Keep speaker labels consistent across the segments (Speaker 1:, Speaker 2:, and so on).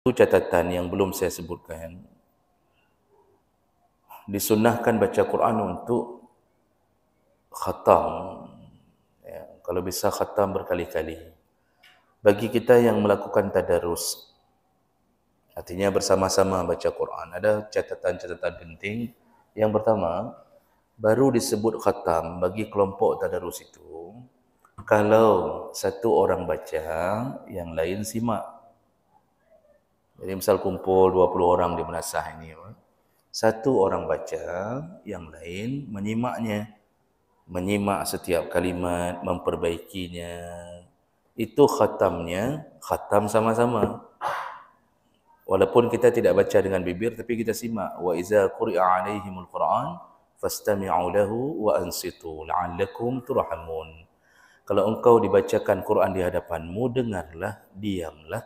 Speaker 1: Itu catatan yang belum saya sebutkan. Disunnahkan baca Quran untuk khatam. Ya, kalau bisa khatam berkali-kali. Bagi kita yang melakukan tadarus, artinya bersama-sama baca Quran, ada catatan-catatan penting. Yang pertama, baru disebut khatam bagi kelompok tadarus itu kalau satu orang baca, yang lain simak. Jadi misal kumpul 20 orang di menasah ini, satu orang baca, yang lain menyimaknya, menyimak setiap kalimat, memperbaikinya. Itu khatamnya, khatam sama-sama. Walaupun kita tidak baca dengan bibir, tapi kita simak. Wa iza quri'a 'alaihimul Qur'an fastami'u lahu wa ansitu la'allakum turhamun. Kalau engkau dibacakan Quran di hadapanmu, dengarlah, diamlah,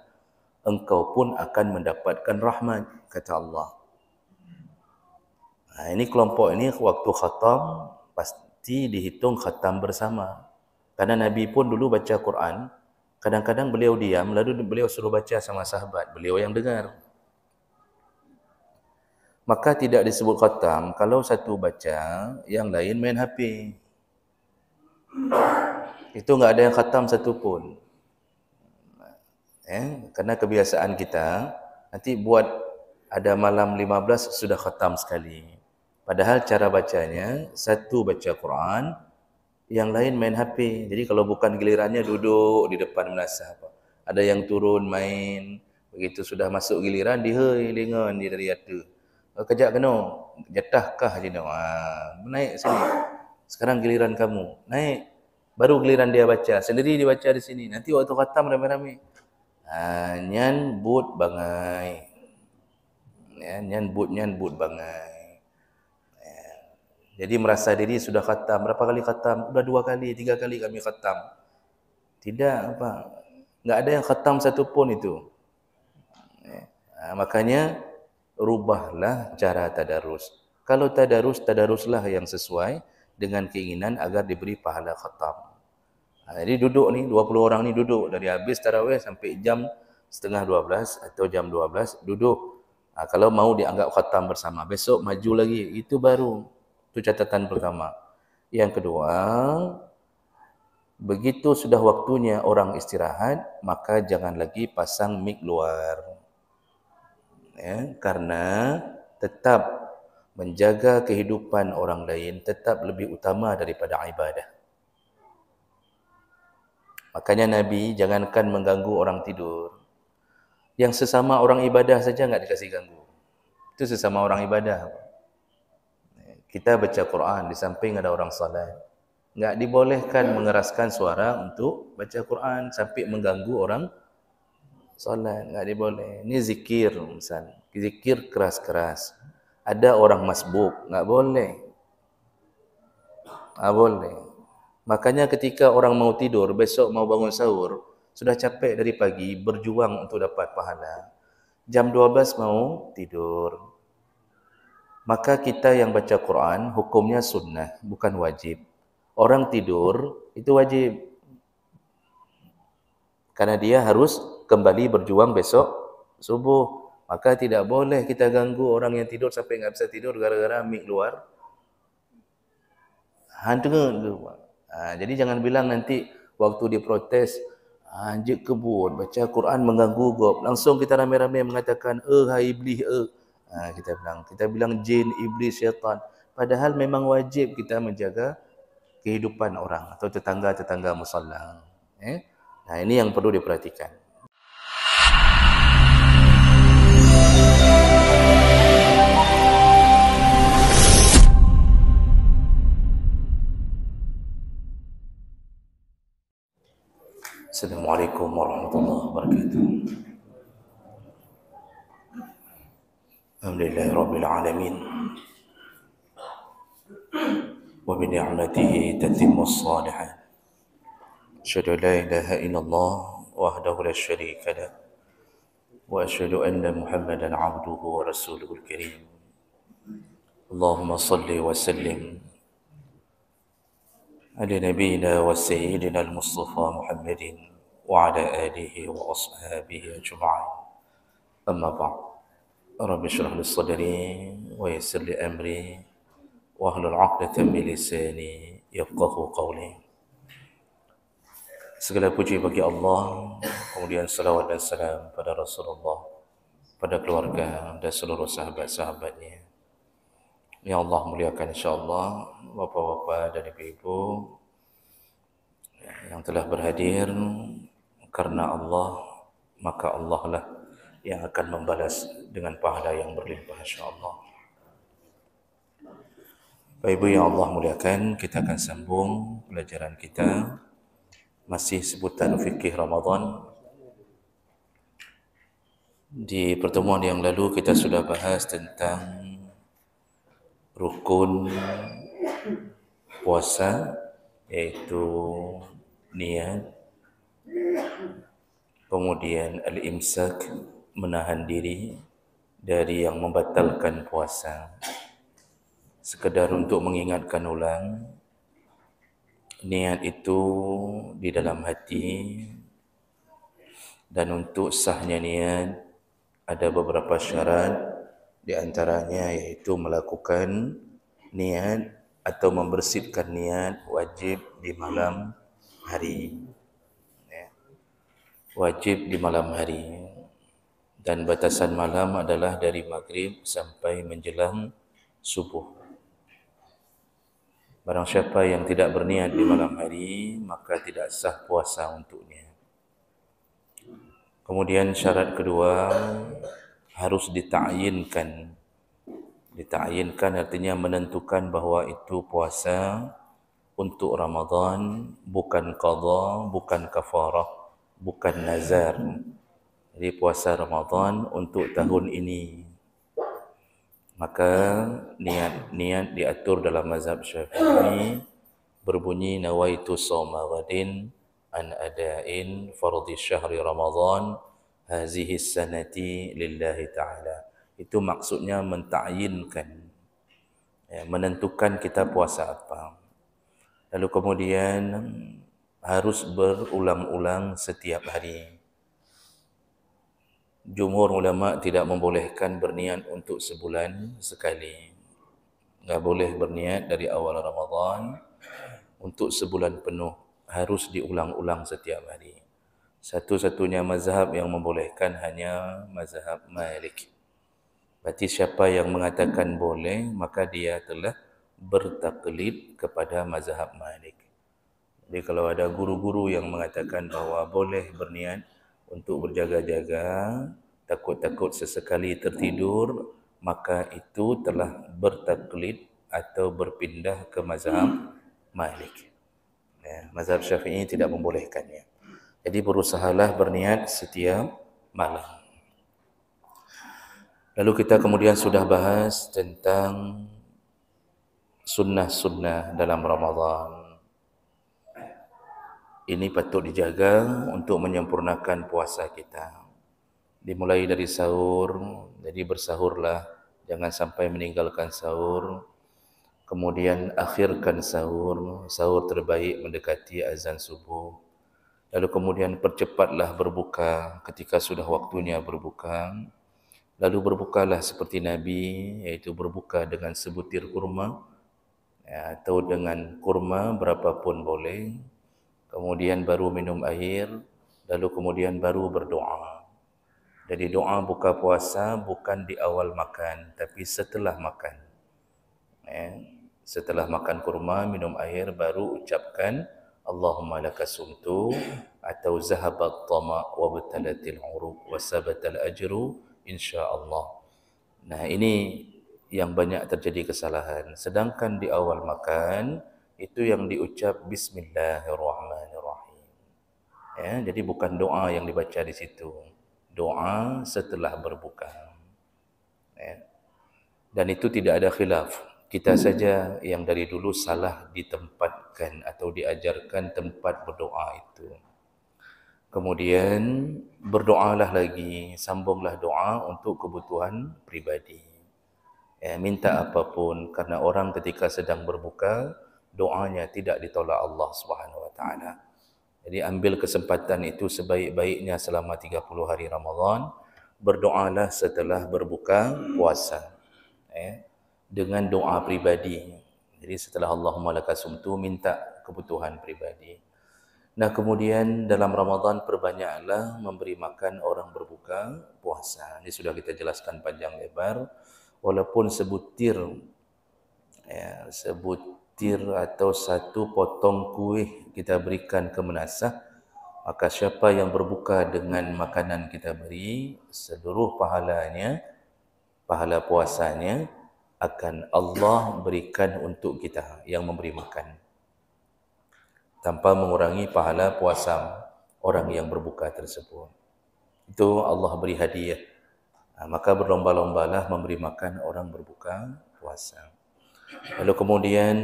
Speaker 1: engkau pun akan mendapatkan rahmat, kata Allah. Nah, ini kelompok ini waktu khatam pasti dihitung khatam bersama. Karena Nabi pun dulu baca Quran, kadang-kadang beliau diam, lalu beliau suruh baca sama sahabat, beliau yang dengar. Maka tidak disebut khatam kalau satu baca, yang lain main HP. Itu enggak ada yang khatam satu pun. Karena kebiasaan kita, nanti buat ada malam 15 sudah khatam sekali. Padahal cara bacanya, satu baca Quran, yang lain main HP. Jadi kalau bukan gilirannya duduk di depan menasah. Ada yang turun main, begitu sudah masuk giliran, dihei dengan dia dari atas. Kejap kena, jatahkah je nak? Naik sini. Sekarang giliran kamu, naik. Baru giliran dia baca, sendiri dia baca di sini. Nanti waktu khatam rame-rame. Nyan but bangai. Ya, nyan but bangai. Ya. Jadi merasa diri sudah khatam. Berapa kali khatam? Sudah 2 kali, 3 kali kami khatam. Tidak apa. Enggak ada yang khatam satu pun itu. Ya. Makanya rubahlah cara tadarus. Kalau tadarus, tadaruslah yang sesuai dengan keinginan agar diberi pahala khatam. Jadi duduk ni, 20 orang ni duduk dari habis tarawih sampai jam setengah 12 atau jam 12 duduk. Kalau mau dianggap khatam bersama, besok maju lagi. Itu baru. Itu catatan pertama. Yang kedua, begitu sudah waktunya orang istirahat, maka jangan lagi pasang mic luar. Ya, karena tetap menjaga kehidupan orang lain tetap lebih utama daripada ibadah. Makanya Nabi jangankan mengganggu orang tidur. Yang sesama orang ibadah saja enggak dikasih ganggu. Itu sesama orang ibadah. Kita baca Quran, di samping ada orang salat. Enggak dibolehkan mengeraskan suara untuk baca Quran sampai mengganggu orang salat. Enggak diboleh. Ini zikir misal. Zikir keras-keras. Ada orang masbuk, enggak boleh. Enggak boleh. Makanya ketika orang mau tidur, besok mau bangun sahur, sudah capek dari pagi, berjuang untuk dapat pahala. Jam 12 mau tidur. Maka kita yang baca Quran, hukumnya sunnah, bukan wajib. Orang tidur, itu wajib. Karena dia harus kembali berjuang besok subuh. Maka tidak boleh kita ganggu orang yang tidur sampai enggak bisa tidur gara-gara mic luar. Hantu jadi jangan bilang nanti waktu diprotes, anjir kebun, baca Quran mengganggu gop. Langsung kita rame-rame mengatakan, hai iblis, kita bilang jin, iblis, syaitan. Padahal memang wajib kita menjaga kehidupan orang atau tetangga-tetangga musalla. Nah, ini yang perlu diperhatikan. Assalamualaikum warahmatullahi wabarakatuh. Alhamdulillahirabbil alamin. Wa bi ni'matihi tatimmus shalihat. Asyhadu an la ilaha illallah wahdahu la syarika lah. Wa asyhadu anna Muhammadan 'abduhu wa rasuluhul karim. Allahumma shalli wa sallim على نبينا وسيدنا المصطفى محمد وعلى آله وأصحابه أجمعين أما بعد رب اشرح لي صدري ويسر لي أمري واحلل عقدة من lisani yafqahu qawli. Segala puji bagi Allah, kemudian salawat dan salam pada Rasulullah, pada keluarga dan seluruh sahabat-sahabatnya. Ya Allah muliakan insyaAllah bapa-bapa dan ibu-ibu yang telah berhadir. Karena Allah, maka Allah lah yang akan membalas dengan pahala yang berlimpah insyaAllah. Bapak Ibu yang Allah muliakan, kita akan sambung pelajaran kita masih seputar fikih Ramadan. Di pertemuan yang lalu kita sudah bahas tentang rukun puasa, yaitu niat, kemudian al-imsak, menahan diri dari yang membatalkan puasa. Sekedar untuk mengingatkan ulang, niat itu di dalam hati, dan untuk sahnya niat ada beberapa syarat, di antaranya yaitu melakukan niat atau membersihkan niat wajib di malam hari. Wajib di malam hari, dan batasan malam adalah dari maghrib sampai menjelang subuh. Barang siapa yang tidak berniat di malam hari, maka tidak sah puasa untuknya. Kemudian syarat kedua, harus dita'yinkan. Dita'yinkan artinya menentukan bahawa itu puasa untuk Ramadan, bukan qadha, bukan kafarah, bukan nazar. Jadi puasa Ramadan untuk tahun ini. Maka niat diatur dalam mazhab Syafi'i berbunyi nawaitu shauma ghadin an ada'in fardhi syahri Ramadan hazihi sanati lillahi ta'ala. Itu maksudnya menta'yinkan, menentukan kita puasa apa. Lalu kemudian harus berulang-ulang setiap hari. Jumhur ulama tidak membolehkan berniat untuk sebulan sekali. Enggak boleh berniat dari awal Ramadan untuk sebulan penuh. Harus diulang-ulang setiap hari. Satu-satunya mazhab yang membolehkan hanya mazhab Malik. Berarti siapa yang mengatakan boleh, maka dia telah bertaklid kepada mazhab Malik. Jadi kalau ada guru-guru yang mengatakan bahawa boleh berniat untuk berjaga-jaga, takut-takut sesekali tertidur, maka itu telah bertaklid atau berpindah ke mazhab Malik. Mazhab Syafi'i tidak membolehkannya. Jadi berusahalah berniat setiap malam. Lalu kita kemudian sudah bahas tentang sunnah-sunnah dalam Ramadan. Ini patut dijaga untuk menyempurnakan puasa kita. Dimulai dari sahur, jadi bersahurlah, jangan sampai meninggalkan sahur. Kemudian akhirkan sahur, sahur terbaik mendekati azan subuh. Lalu kemudian percepatlah berbuka ketika sudah waktunya berbuka. Lalu berbukalah seperti Nabi, yaitu berbuka dengan sebutir kurma, atau dengan kurma berapapun boleh. Kemudian baru minum air, lalu kemudian baru berdoa. Jadi doa buka puasa bukan di awal makan, tapi setelah makan. Setelah makan kurma, minum air, baru ucapkan Allahumma laka sumtu, atau zahabat tama' wa batalatil uruq wa sabatal ajru insyaallah. Nah, ini yang banyak terjadi kesalahan. Sedangkan di awal makan itu yang diucap bismillahirrahmanirrahim. Jadi bukan doa yang dibaca di situ. Doa setelah berbuka. Dan itu tidak ada khilaf. Kita saja yang dari dulu salah ditempatkan atau diajarkan tempat berdoa itu. Kemudian berdoalah lagi, sambunglah doa untuk kebutuhan pribadi. Minta apapun, karena orang ketika sedang berbuka, doanya tidak ditolak Allah Subhanahu wa taala. Jadi ambil kesempatan itu sebaik-baiknya selama 30 hari Ramadan. berdoalah setelah berbuka puasa. Dengan doa pribadi. Jadi setelah Allahumma lakasumtu, minta kebutuhan pribadi. Nah kemudian dalam Ramadan perbanyaklah memberi makan orang berbuka puasa. Ini sudah kita jelaskan panjang lebar. Walaupun sebutir atau satu potong kuih kita berikan ke menasah, maka siapa yang berbuka dengan makanan kita beri, seluruh pahala puasanya akan Allah berikan untuk kita yang memberi makan, tanpa mengurangi pahala puasa orang yang berbuka tersebut. Itu Allah beri hadiah. Maka berlomba-lombalah memberi makan orang berbuka puasa. Lalu kemudian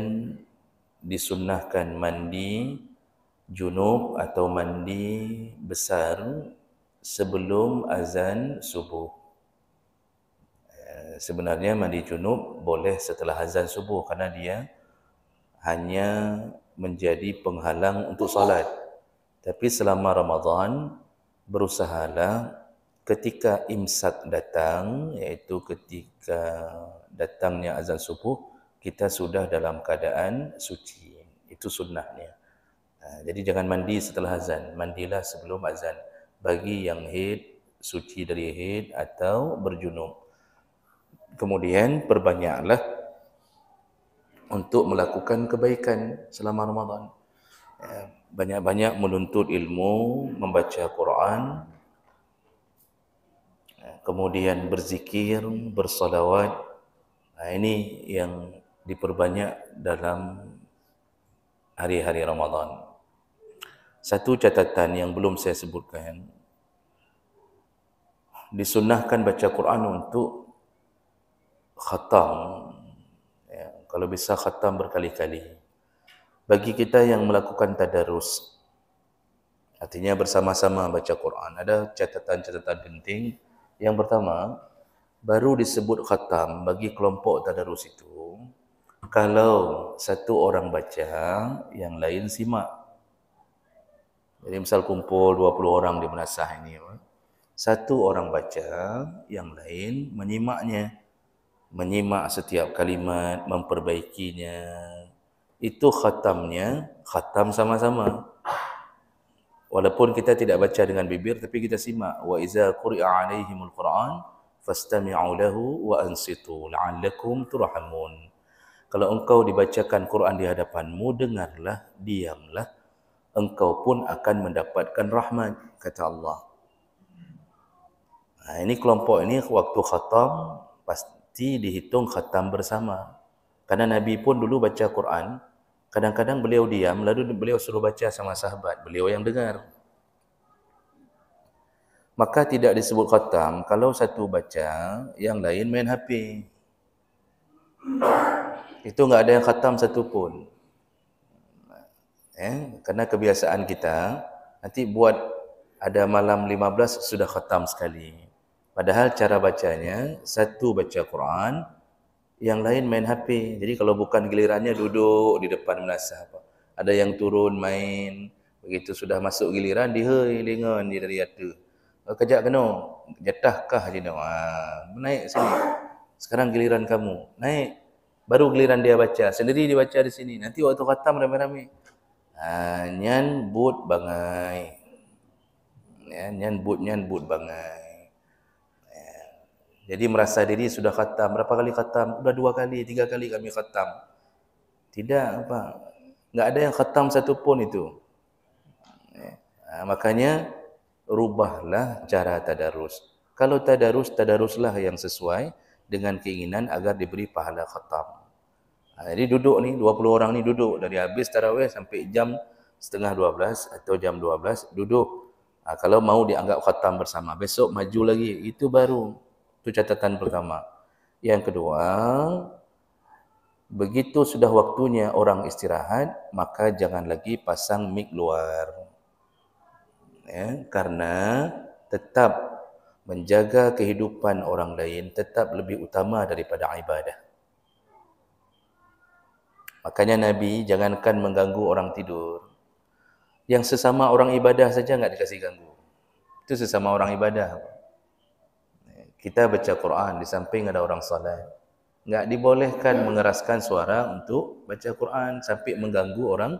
Speaker 1: disunnahkan mandi junub atau mandi besar sebelum azan subuh. Sebenarnya mandi junub boleh setelah azan subuh karena dia hanya menjadi penghalang untuk salat. Tapi selama Ramadan berusahalah ketika imsak datang, iaitu ketika datangnya azan subuh, kita sudah dalam keadaan suci. Itu sunnahnya. Jadi jangan mandi setelah azan, mandilah sebelum azan. Bagi yang haid, suci dari haid atau berjunub. Kemudian perbanyaklah untuk melakukan kebaikan selama Ramadan. Banyak-banyak menuntut ilmu, membaca Quran, kemudian berzikir, bersalawat. Ini yang diperbanyak dalam hari-hari Ramadan. Satu catatan yang belum saya sebutkan, disunnahkan baca Quran untuk khatam. Kalau bisa khatam berkali-kali. Bagi kita yang melakukan tadarus, artinya bersama-sama baca Quran, ada catatan-catatan penting. Yang pertama, baru disebut khatam bagi kelompok tadarus itu kalau satu orang baca, yang lain simak. Jadi misal kumpul 20 orang di menasah ini, satu orang baca, yang lain menyimaknya. Menyimak setiap kalimat, memperbaikinya. Itu khatamnya, khatam sama-sama. Walaupun kita tidak baca dengan bibir, tapi kita simak. Wa iza quri'a 'alaihimul Qur'an fastami'u lahu wa ansitu la'allakum turhamun. Kalau engkau dibacakan Quran di hadapanmu, dengarlah, diamlah, engkau pun akan mendapatkan rahmat, kata Allah. Ini kelompok ini waktu khatam pasti dihitung khatam bersama. Karena Nabi pun dulu baca Quran, kadang-kadang beliau diam, lalu beliau suruh baca sama sahabat, beliau yang dengar. Maka tidak disebut khatam kalau satu baca, yang lain main HP. Itu enggak ada yang khatam satu pun. Karena kebiasaan kita, nanti buat ada malam 15 sudah khatam sekali. Padahal cara bacanya, satu baca Quran, yang lain main HP. Jadi kalau bukan gilirannya duduk di depan menasah. Ada yang turun main, begitu sudah masuk giliran, dihei dengan dia dari atas. Kejap kena, jatahkah je nak? Naik sini. Sekarang giliran kamu, naik. Baru giliran dia baca, sendiri dia baca di sini. Nanti waktu khatam ramai-ramai. Nyan but bangai. Nyan but bangai. Jadi merasa diri sudah khatam. Berapa kali khatam? Sudah 2 kali, 3 kali kami khatam. Tidak apa. Enggak ada yang khatam satu pun itu. Makanya rubahlah cara tadarus. Kalau tadarus, tadaruslah yang sesuai dengan keinginan agar diberi pahala khatam. Jadi duduk ni, 20 orang ni duduk dari habis tarawih sampai jam setengah 12 atau jam 12 duduk. Kalau mau dianggap khatam bersama, besok maju lagi. Itu baru. Itu catatan pertama. Yang kedua, begitu sudah waktunya orang istirahat, maka jangan lagi pasang mic luar. Karena tetap menjaga kehidupan orang lain tetap lebih utama daripada ibadah. Makanya Nabi jangankan mengganggu orang tidur. Yang sesama orang ibadah saja enggak dikasih ganggu. Itu sesama orang ibadah. kita baca Quran di samping ada orang salat. Enggak dibolehkan mengeraskan suara untuk baca Quran sampai mengganggu orang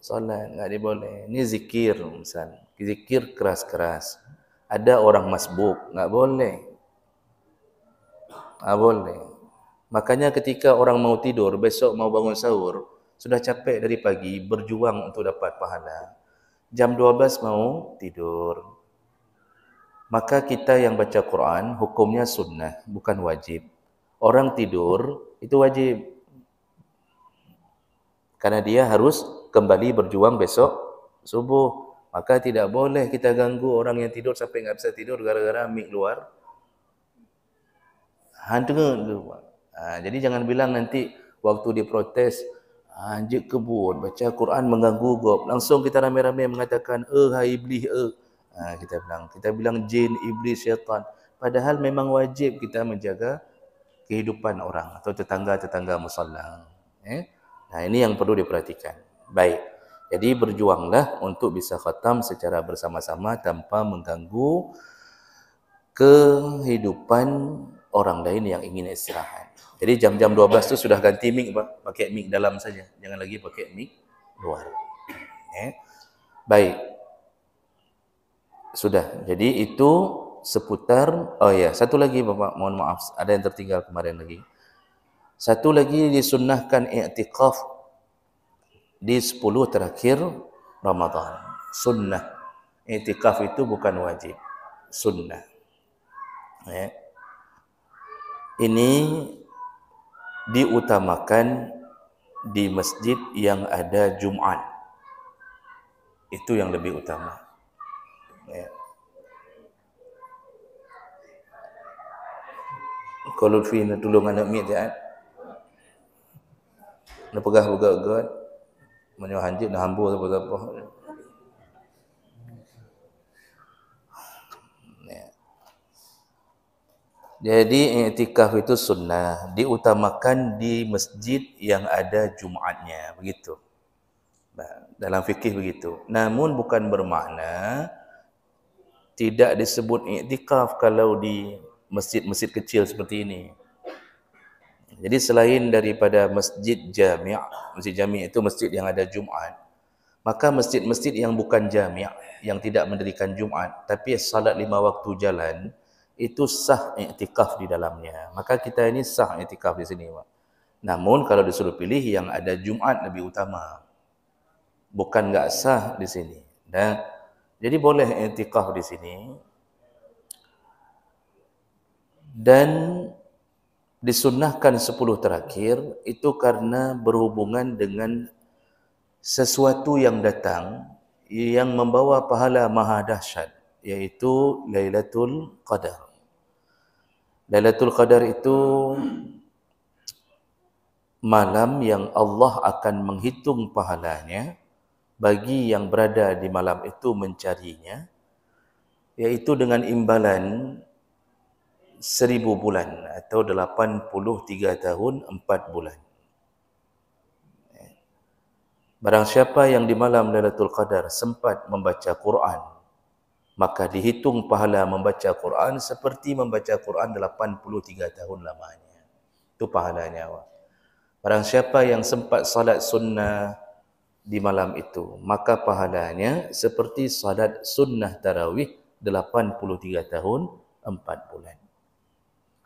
Speaker 1: salat, enggak diboleh. Ini zikir misal, zikir keras-keras. Ada orang masbuk, enggak boleh. Enggak boleh. Makanya ketika orang mau tidur, besok mau bangun sahur, sudah capek dari pagi, berjuang untuk dapat pahala. Jam 12 mau tidur. Maka kita yang baca Quran, hukumnya sunnah, bukan wajib. Orang tidur, itu wajib. Karena dia harus kembali berjuang besok subuh. Maka tidak boleh kita ganggu orang yang tidur sampai enggak bisa tidur gara-gara mik luar. Jadi jangan bilang nanti waktu diprotes, anjir kebun, baca Quran mengganggu gob. Langsung kita ramai-ramai mengatakan, hai iblis, kita bilang jin, iblis, syaitan. Padahal memang wajib kita menjaga kehidupan orang atau tetangga-tetangga musalla. Nah, ini yang perlu diperhatikan. Baik. Jadi berjuanglah untuk bisa khatam secara bersama-sama tanpa mengganggu kehidupan orang lain yang ingin istirahat. Jadi jam-jam 12 tu sudah ganti mic, pakai mic dalam saja. Jangan lagi pakai mic luar. Baik. Sudah. Jadi itu seputar, satu lagi Bapak, mohon maaf, ada yang tertinggal kemarin lagi. Satu lagi disunnahkan i'tikaf di 10 terakhir Ramadan. Sunnah. I'tikaf itu bukan wajib. Sunnah. Ini diutamakan di masjid yang ada Jumat. Itu yang lebih utama. Kalau Lutfi nak tolong anak mi dia. Nak pegah begat-begat. Menyo hanjit nak hambur apa-apa. Jadi i'tikaf itu sunnah, diutamakan di masjid yang ada Jumatnya, begitu. Dalam fikih begitu. Namun bukan bermakna tidak disebut i'tikaf kalau di masjid-masjid kecil seperti ini. Jadi selain daripada masjid jami', masjid jami' itu masjid yang ada Jumat, maka masjid-masjid yang bukan jami', yang tidak mendirikan Jumat, tapi salat 5 waktu jalan, itu sah i'tikaf di dalamnya. Maka kita ini sah i'tikaf di sini, Pak. Namun kalau disuruh pilih yang ada Jumat lebih utama. Bukan enggak sah di sini. Dan jadi boleh i'tikaf di sini. Dan disunnahkan 10 terakhir itu karena berhubungan dengan sesuatu yang datang yang membawa pahala maha dahsyat, yaitu Lailatul Qadar. Lailatul Qadar itu malam yang Allah akan menghitung pahalanya bagi yang berada di malam itu mencarinya, yaitu dengan imbalan 1000 bulan atau 83 tahun 4 bulan. Barang siapa yang di malam Lailatul Qadar sempat membaca Quran, maka dihitung pahala membaca Quran seperti membaca Quran 83 tahun lamanya. Itu pahalanya. Barang siapa yang sempat salat sunnah di malam itu, maka pahalanya seperti salat sunnah tarawih 83 tahun 4 bulan.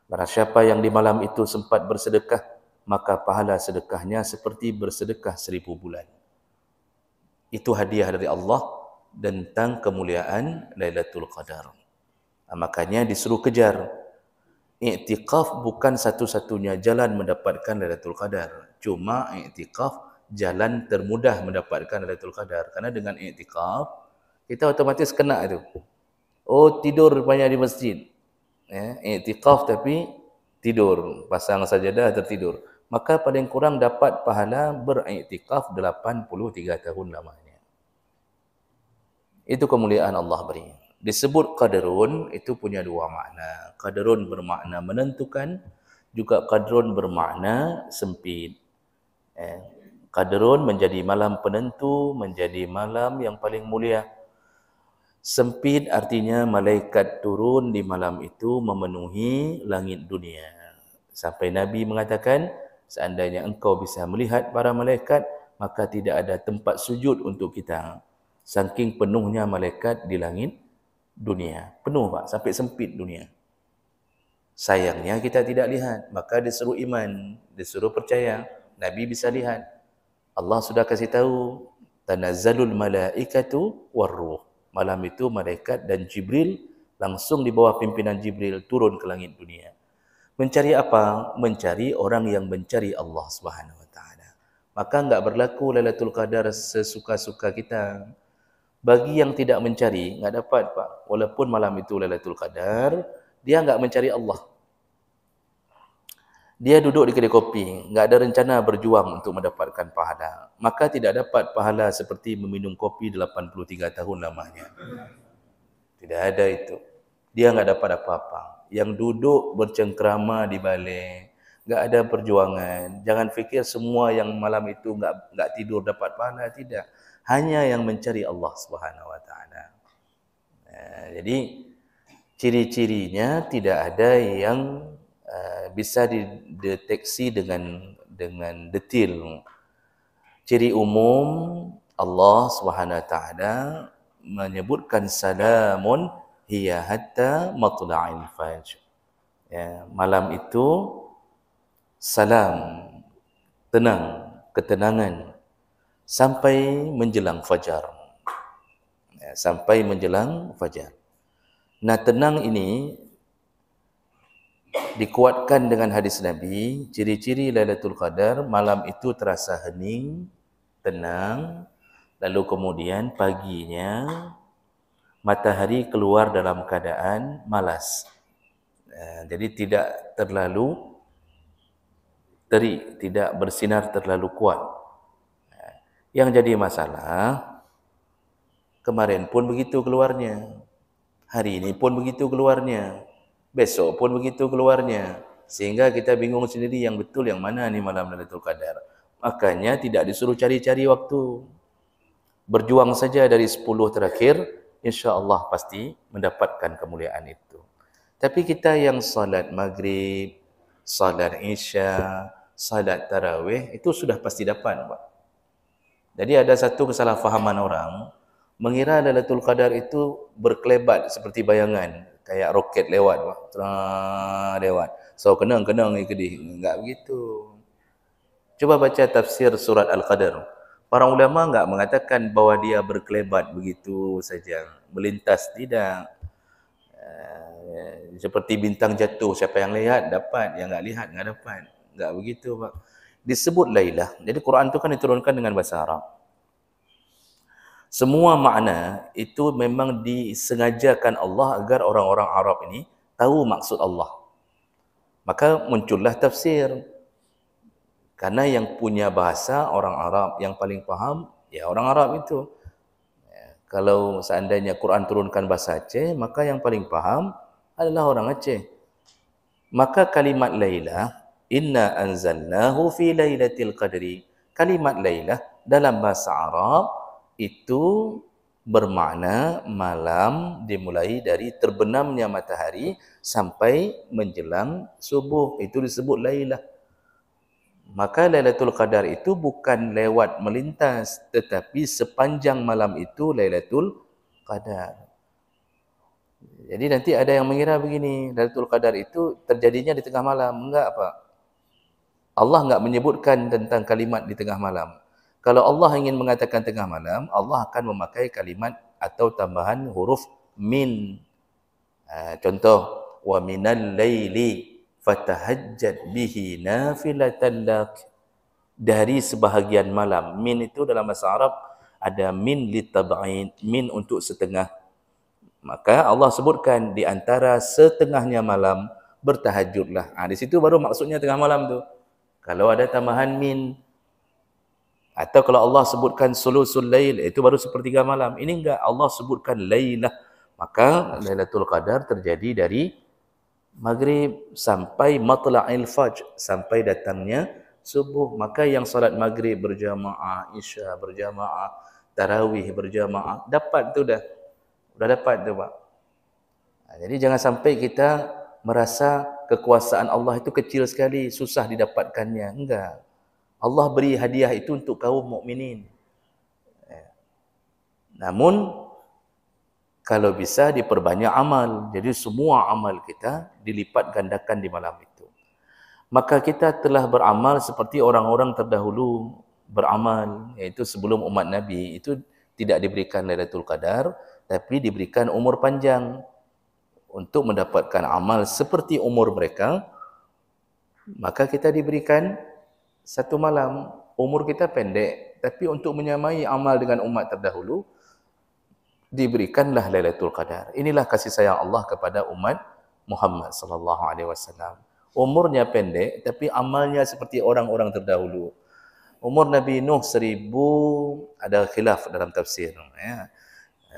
Speaker 1: Barang siapa yang di malam itu sempat bersedekah, maka pahala sedekahnya seperti bersedekah 1000 bulan. Itu hadiah dari Allah tentang kemuliaan Lailatul Qadar. Makanya disuruh kejar. I'tikaf bukan satu-satunya jalan mendapatkan Lailatul Qadar. Cuma i'tikaf jalan termudah mendapatkan Lailatul Qadar. Karena dengan i'tikaf, kita otomatis kena itu. Oh, tidur rupanya di masjid. I'tikaf tapi tidur. Pasang sajadah tertidur. Maka paling kurang dapat pahala beriktikaf 83 tahun lamanya. Itu kemuliaan Allah beri. Disebut qadrun itu punya dua makna. Qadrun bermakna menentukan, juga qadrun bermakna sempit. Qadrun menjadi malam penentu, menjadi malam yang paling mulia. Sempit artinya malaikat turun di malam itu memenuhi langit dunia. Sampai Nabi mengatakan, seandainya engkau bisa melihat para malaikat, maka tidak ada tempat sujud untuk kita. Saking penuhnya malaikat di langit dunia. Penuh Pak, sampai sempit dunia. Sayangnya kita tidak lihat, maka disuruh iman, disuruh percaya. Nabi bisa lihat. Allah sudah kasih tahu, tanazzalul malaikatu warruh. Malam itu malaikat dan Jibril langsung di bawah pimpinan Jibril turun ke langit dunia. Mencari apa? Mencari orang yang mencari Allah Subhanahu wa taala. Maka enggak berlaku Lailatul Qadar sesuka-suka kita. Bagi yang tidak mencari, enggak dapat Pak. Walaupun malam itu Lailatul Qadar, dia enggak mencari Allah. Dia duduk di kedai kopi, enggak ada rencana berjuang untuk mendapatkan pahala. Maka tidak dapat pahala seperti meminum kopi 83 tahun lamanya. Tidak ada itu. Dia enggak dapat apa-apa. Yang duduk bercengkrama di balik, enggak ada perjuangan. Jangan fikir semua yang malam itu enggak tidur dapat pahala, tidak. Hanya yang mencari Allah Subhanahu wa taala. Jadi ciri-cirinya tidak ada yang bisa dideteksi dengan detail. Ciri umum Allah Subhanahu wa taala menyebutkan salamun hiya hatta matla'il fajr. Ya, malam itu salam, tenang, ketenangan sampai menjelang fajar. Ya, sampai menjelang fajar. Nah, tenang ini dikuatkan dengan hadis Nabi, ciri-ciri Lailatul Qadar, malam itu terasa hening, tenang, lalu kemudian paginya matahari keluar dalam keadaan malas. Jadi tidak terlalu terik, tidak bersinar terlalu kuat. Yang jadi masalah, kemarin pun begitu keluarnya, hari ini pun begitu keluarnya, besok pun begitu keluarnya. Sehingga kita bingung sendiri yang betul yang mana ni malam Lailatul Qadar. Makanya tidak disuruh cari-cari waktu. Berjuang saja dari 10 terakhir, insya-Allah pasti mendapatkan kemuliaan itu. Tapi kita yang salat maghrib, salat isya, salat tarawih, itu sudah pasti dapat, Pak. Jadi ada satu kesalahfahaman orang, mengira Lailatul Qadar itu berkelebat seperti bayangan, kayak roket lewat, Pak. Lewat. So kenang-kenang ni kedih. Enggak begitu. Coba baca tafsir surat Al-Qadar. Para ulama enggak mengatakan bahawa dia berkelebat begitu saja, melintas, tidak. Seperti bintang jatuh, siapa yang lihat dapat, yang enggak lihat enggak dapat. Enggak begitu, Pak. Disebut Lailah. Jadi Quran itu kan diturunkan dengan bahasa Arab. Semua makna itu memang disengajakan Allah agar orang-orang Arab ini tahu maksud Allah. Maka muncullah tafsir. Karena yang punya bahasa orang Arab, yang paling faham ya orang Arab itu. Kalau seandainya Quran turunkan bahasa Aceh, maka yang paling faham adalah orang Aceh. Maka kalimat Lailah, inna anzalnahu fi lailatul qadri. Kalimat Lailah dalam bahasa Arab itu bermakna malam dimulai dari terbenamnya matahari sampai menjelang subuh. Itu disebut Lailah. Maka Lailatul Qadar itu bukan lewat melintas, tetapi sepanjang malam itu Lailatul Qadar. Jadi nanti ada yang mengira begini, Lailatul Qadar itu terjadinya di tengah malam. Enggak, Pak. Allah enggak menyebutkan tentang kalimat di tengah malam. Kalau Allah ingin mengatakan tengah malam, Allah akan memakai kalimat atau tambahan huruf min. Contoh, wa minal laili fatahajjad bihi nafilatan lak. Dari sebahagian malam. Min itu dalam bahasa Arab ada min litab'id, min untuk setengah. Maka Allah sebutkan di antara setengahnya malam bertahajudlah. Di situ baru maksudnya tengah malam tu. Kalau ada tambahan min, atau kalau Allah sebutkan sulusul lail, itu baru sepertiga malam. Ini enggak, Allah sebutkan lailah. Maka Lailatul Qadar terjadi dari maghrib sampai matla'il fajr, sampai datangnya subuh. Maka yang salat maghrib berjamaah, isya berjamaah, tarawih berjamaah, dapat tu dah Sudah dapat tu Pak. Jadi jangan sampai kita merasa kekuasaan Allah itu kecil sekali, susah didapatkannya. Enggak. Allah beri hadiah itu untuk kaum mukminin. Namun kalau bisa diperbanyak amal. Jadi semua amal kita dilipat gandakan di malam itu. Maka kita telah beramal seperti orang-orang terdahulu beramal, yaitu sebelum umat Nabi itu tidak diberikan Lailatul Qadar, tapi diberikan umur panjang. Untuk mendapatkan amal seperti umur mereka, maka kita diberikan satu malam. Umur kita pendek, tapi untuk menyamai amal dengan umat terdahulu, diberikanlah Lailatul Qadar. Inilah kasih sayang Allah kepada umat Muhammad sallallahu alaihi wasallam. Umurnya pendek, tapi amalnya seperti orang-orang terdahulu. Umur Nabi Nuh 1000, ada khilaf dalam tafsir.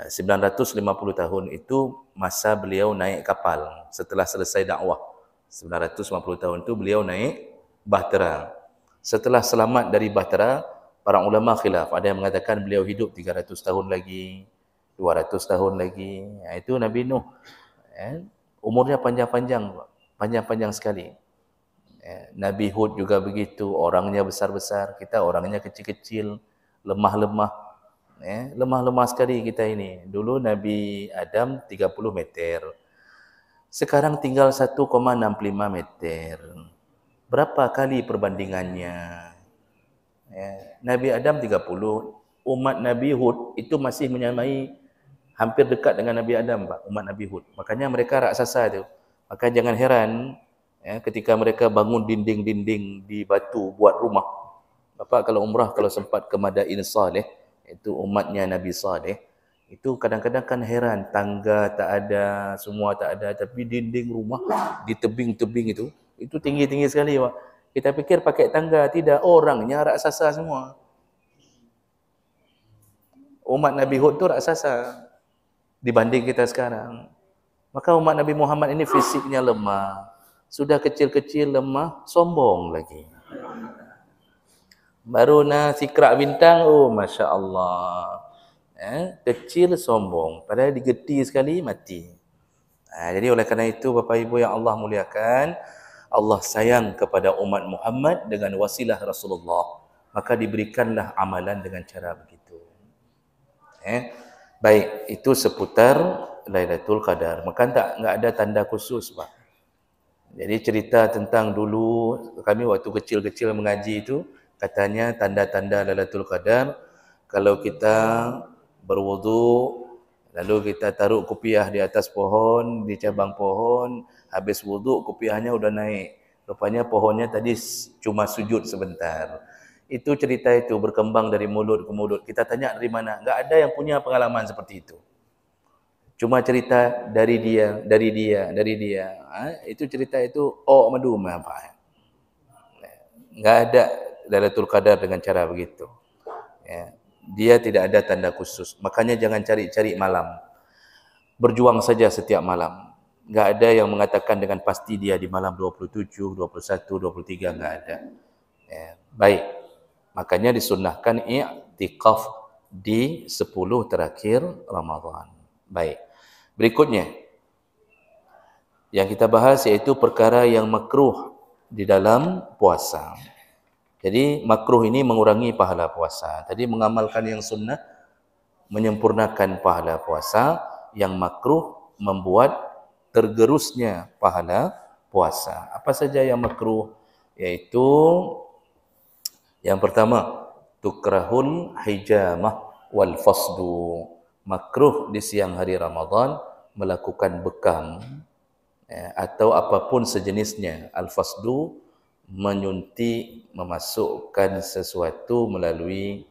Speaker 1: 950 tahun itu masa beliau naik kapal setelah selesai dakwah. 950 tahun itu beliau naik bahtera. Setelah selamat dari bahtera, para ulama khilaf. Ada yang mengatakan beliau hidup 300 tahun lagi, 200 tahun lagi. Itu Nabi Nuh. Umurnya panjang-panjang, panjang-panjang sekali. Nabi Hud juga begitu, orangnya besar-besar, kita orangnya kecil-kecil, lemah-lemah. Lemah-lemah sekali kita ini. Dulu Nabi Adam 30 meter. Sekarang tinggal 1,65 meter. Berapa kali perbandingannya? Nabi Adam 30, umat Nabi Hud itu masih menyamai hampir dekat dengan Nabi Adam, Pak, umat Nabi Hud. Makanya mereka raksasa tu. Maka jangan heran ketika mereka bangun dinding-dinding di batu buat rumah. Bapak kalau umrah, kalau sempat ke Madain Saleh, itu umatnya Nabi Saleh, itu kadang-kadang kan heran, tangga tak ada, semua tak ada, tapi dinding rumah di tebing-tebing itu tinggi-tinggi sekali Pak. Kita fikir pakai tangga, tidak, orangnya raksasa semua. Umat Nabi Hud tu raksasa dibanding kita sekarang. Maka umat Nabi Muhammad ini fisiknya lemah, sudah kecil-kecil lemah, sombong lagi. Baru nak sikrak bintang, oh Masya Allah. Kecil sombong, padahal digeti sekali mati. Jadi oleh kerana itu Bapak Ibu yang Allah muliakan, Allah sayang kepada umat Muhammad dengan wasilah Rasulullah. Maka diberikanlah amalan dengan cara begitu. Baik, itu seputar Lailatul Qadar. Maka enggak ada tanda khusus Pak. Jadi cerita tentang dulu kami waktu kecil-kecil mengaji itu, katanya tanda-tanda Lailatul Qadar, kalau kita berwudu, lalu kita taruh kopiah di atas pohon, di cabang pohon, habis wudu kopiahnya udah naik. Rupanya pohonnya tadi cuma sujud sebentar. Itu cerita itu berkembang dari mulut ke mulut. Kita tanya dari mana? Enggak ada yang punya pengalaman seperti itu. Cuma cerita dari dia. Itu cerita itu madu apa? Enggak ada Lailatul Qadar dengan cara begitu. Dia tidak ada tanda khusus. Makanya jangan cari-cari malam. Berjuang saja setiap malam. Enggak ada yang mengatakan dengan pasti dia di malam 27, 21, 23, enggak ada. Baik. Makanya disunnahkan i'tikaf di 10 terakhir Ramadan. Baik. Berikutnya yang kita bahas iaitu perkara yang makruh di dalam puasa. Jadi makruh ini mengurangi pahala puasa. Tadi mengamalkan yang sunnah menyempurnakan pahala puasa, yang makruh membuat tergerusnya pahala puasa. Apa saja yang makruh? Yaitu yang pertama, tukrahul hijamah wal fasdu. Makruh di siang hari Ramadan melakukan bekam atau apapun sejenisnya. Al-fasdu menyuntik, memasukkan sesuatu melalui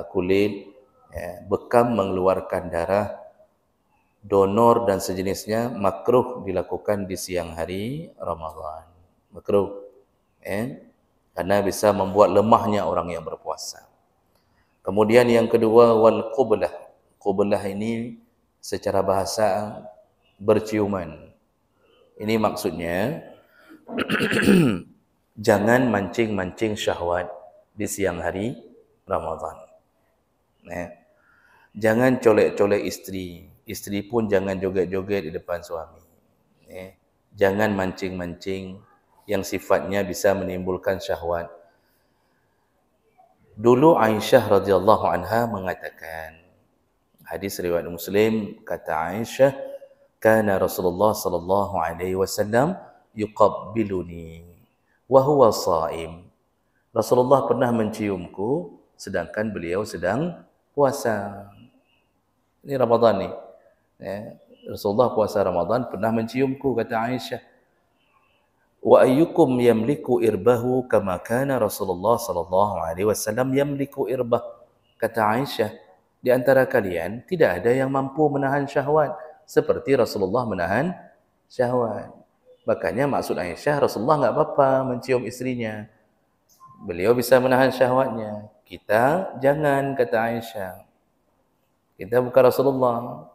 Speaker 1: kulit. Bekam mengeluarkan darah, donor dan sejenisnya makruh dilakukan di siang hari Ramadan. Makruh. Karena bisa membuat lemahnya orang yang berpuasa. Kemudian yang kedua, wal qublah. Qublah ini secara bahasa berciuman. Ini maksudnya jangan mancing-mancing syahwat di siang hari Ramadan. Jangan colek-colek isteri isteri pun jangan joget-joget di depan suami. Jangan mancing-mancing yang sifatnya bisa menimbulkan syahwat. Dulu Aisyah radhiyallahu anha mengatakan, hadis riwayat Muslim, kata Aisyah, kana Rasulullah sallallahu alaihi wasallam yuqabbiluni wa huwa shaim. Rasulullah pernah menciumku sedangkan beliau sedang puasa. Ini Ramadan ni. Rasulullah puasa Ramadan pernah menciumku, kata Aisyah. Wa ayyukum yamliku irbahu kama kana Rasulullah sallallahu alaihi wasallam yamliku irbah. Kata Aisyah, di antara kalian tidak ada yang mampu menahan syahwat seperti Rasulullah menahan syahwat. Makanya maksud Aisyah, Rasulullah enggak apa-apa mencium istrinya. Beliau bisa menahan syahwatnya. Kita jangan, kata Aisyah. Kita bukan Rasulullah.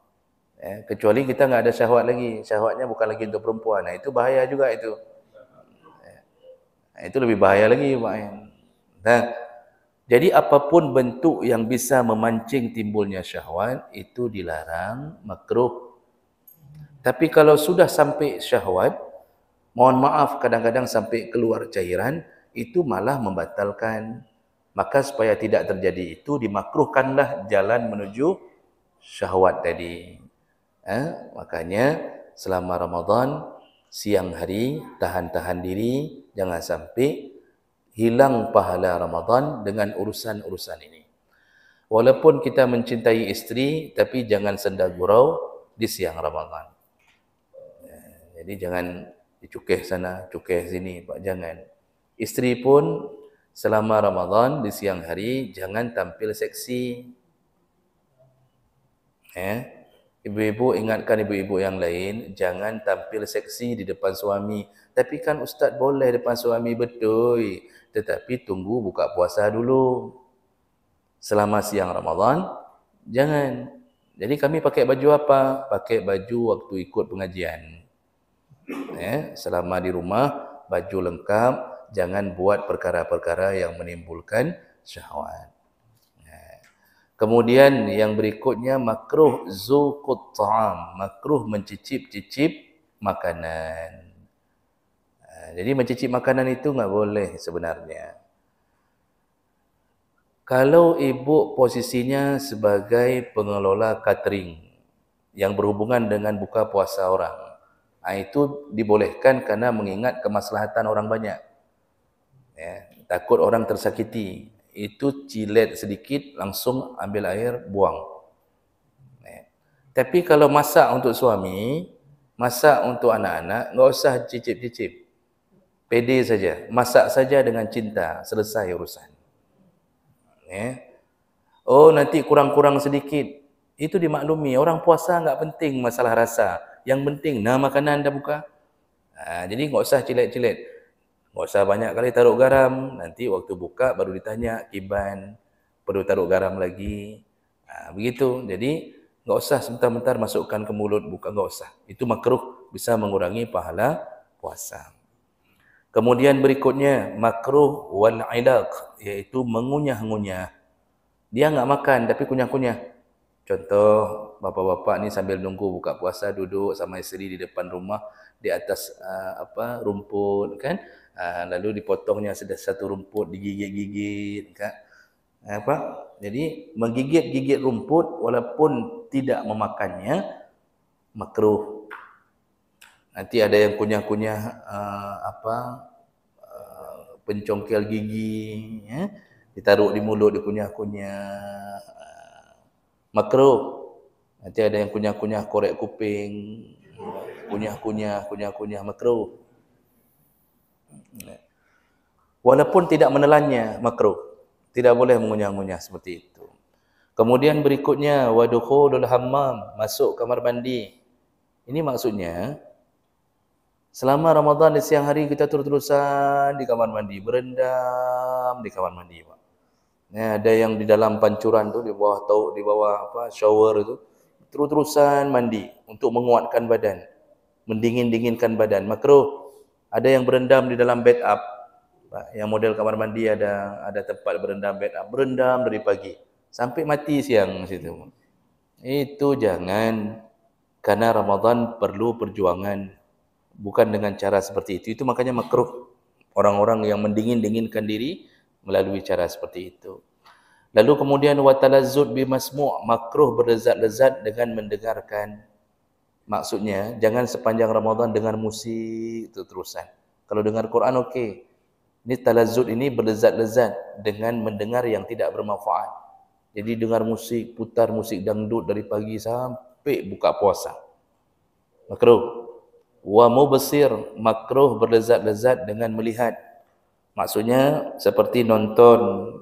Speaker 1: Kecuali kita enggak ada syahwat lagi. Syahwatnya bukan lagi untuk perempuan. Nah, itu bahaya juga itu. Itu lebih bahaya lagi, Pak. Nah, jadi apapun bentuk yang bisa memancing timbulnya syahwat itu dilarang, makruh. Tapi kalau sudah sampai syahwat, mohon maaf kadang-kadang sampai keluar cairan, itu malah membatalkan. Maka supaya tidak terjadi itu, dimakruhkanlah jalan menuju syahwat tadi. Makanya selama Ramadan, siang hari tahan-tahan diri, jangan sampai hilang pahala Ramadan dengan urusan-urusan ini. Walaupun kita mencintai isteri, tapi jangan senda gurau di siang Ramadan. Jadi jangan dicukeh sana, cukeh sini, Pak, jangan. Isteri pun selama Ramadan di siang hari jangan tampil seksi. Ibu-ibu ingatkan ibu-ibu yang lain, jangan tampil seksi di depan suami. Tapi kan Ustaz boleh depan suami, betul. Tetapi tunggu buka puasa dulu. Selama siang Ramadan, jangan. Jadi kami pakai baju apa? Pakai baju waktu ikut pengajian. Selama di rumah, baju lengkap, jangan buat perkara-perkara yang menimbulkan syahwat. Kemudian yang berikutnya, makruh zuqut ta'am, makruh mencicip-cicip makanan. Jadi mencicip makanan itu enggak boleh sebenarnya. Kalau ibu posisinya sebagai pengelola catering yang berhubungan dengan buka puasa orang, itu dibolehkan karena mengingat kemaslahatan orang banyak. Takut orang tersakiti. Itu cilet sedikit, langsung ambil air, buang. Tapi kalau masak untuk suami, masak untuk anak-anak, enggak usah cicip-cicip. Pede saja, masak saja dengan cinta, selesai urusan. Oh, nanti kurang-kurang sedikit. Itu dimaklumi, orang puasa enggak penting masalah rasa. Yang penting, makanan dah buka. Jadi enggak usah cilet-cilet. Enggak usah banyak kali taruh garam, nanti waktu buka baru ditanya, Kiban, perlu taruh garam lagi. Begitu. Jadi enggak usah sebentar-bentar masukkan ke mulut, buka, enggak usah. Itu makruh, bisa mengurangi pahala puasa. Kemudian berikutnya, makruh wal ilaq, iaitu mengunyah-ngunyah. Dia enggak makan tapi kunyah-kunyah. Contoh, bapak-bapak ni sambil nunggu buka puasa duduk sama isteri di depan rumah di atas rumput kan. Lalu dipotongnya satu rumput, digigit-gigit kan. Jadi menggigit-gigit rumput walaupun tidak memakannya makruh. Nanti ada yang kunyah-kunyah pencongkel gigi, ditaruh di mulut, dikunyah-kunyah. Makruh. Nanti ada yang kunyah-kunyah korek kuping, kunyah-kunyah makruh. Walaupun tidak menelannya, makruh. Tidak boleh mengunyah-ngunyah seperti itu. Kemudian berikutnya, wadukhulul hammam, masuk kamar mandi. Ini maksudnya, selama Ramadan di siang hari kita terus-terusan di kamar mandi, berendam di kamar mandi, Pak. Ada yang di dalam pancuran tu, di bawah shower itu, terus-terusan mandi untuk menguatkan badan, mendingin-dinginkan badan, makruh. Ada yang berendam di dalam bed up, yang model kamar mandi ada tempat berendam bed up, berendam dari pagi sampai mati siang situ. Itu jangan, karena Ramadan perlu perjuangan, bukan dengan cara seperti itu. Itu makanya makruh orang-orang yang mendingin-dinginkan diri melalui cara seperti itu. Lalu kemudian watalazzud bimasmu', makruh berlezat-lezat dengan mendengarkan. Maksudnya jangan sepanjang Ramadan dengar musik itu terusan. Kalau dengar Quran okey. Ini talazzud ini berlezat-lezat dengan mendengar yang tidak bermanfaat. Jadi dengar musik, putar musik dangdut dari pagi sampai buka puasa. Makruh. Wa mubsir, makruh berlezat-lezat dengan melihat. Maksudnya seperti nonton.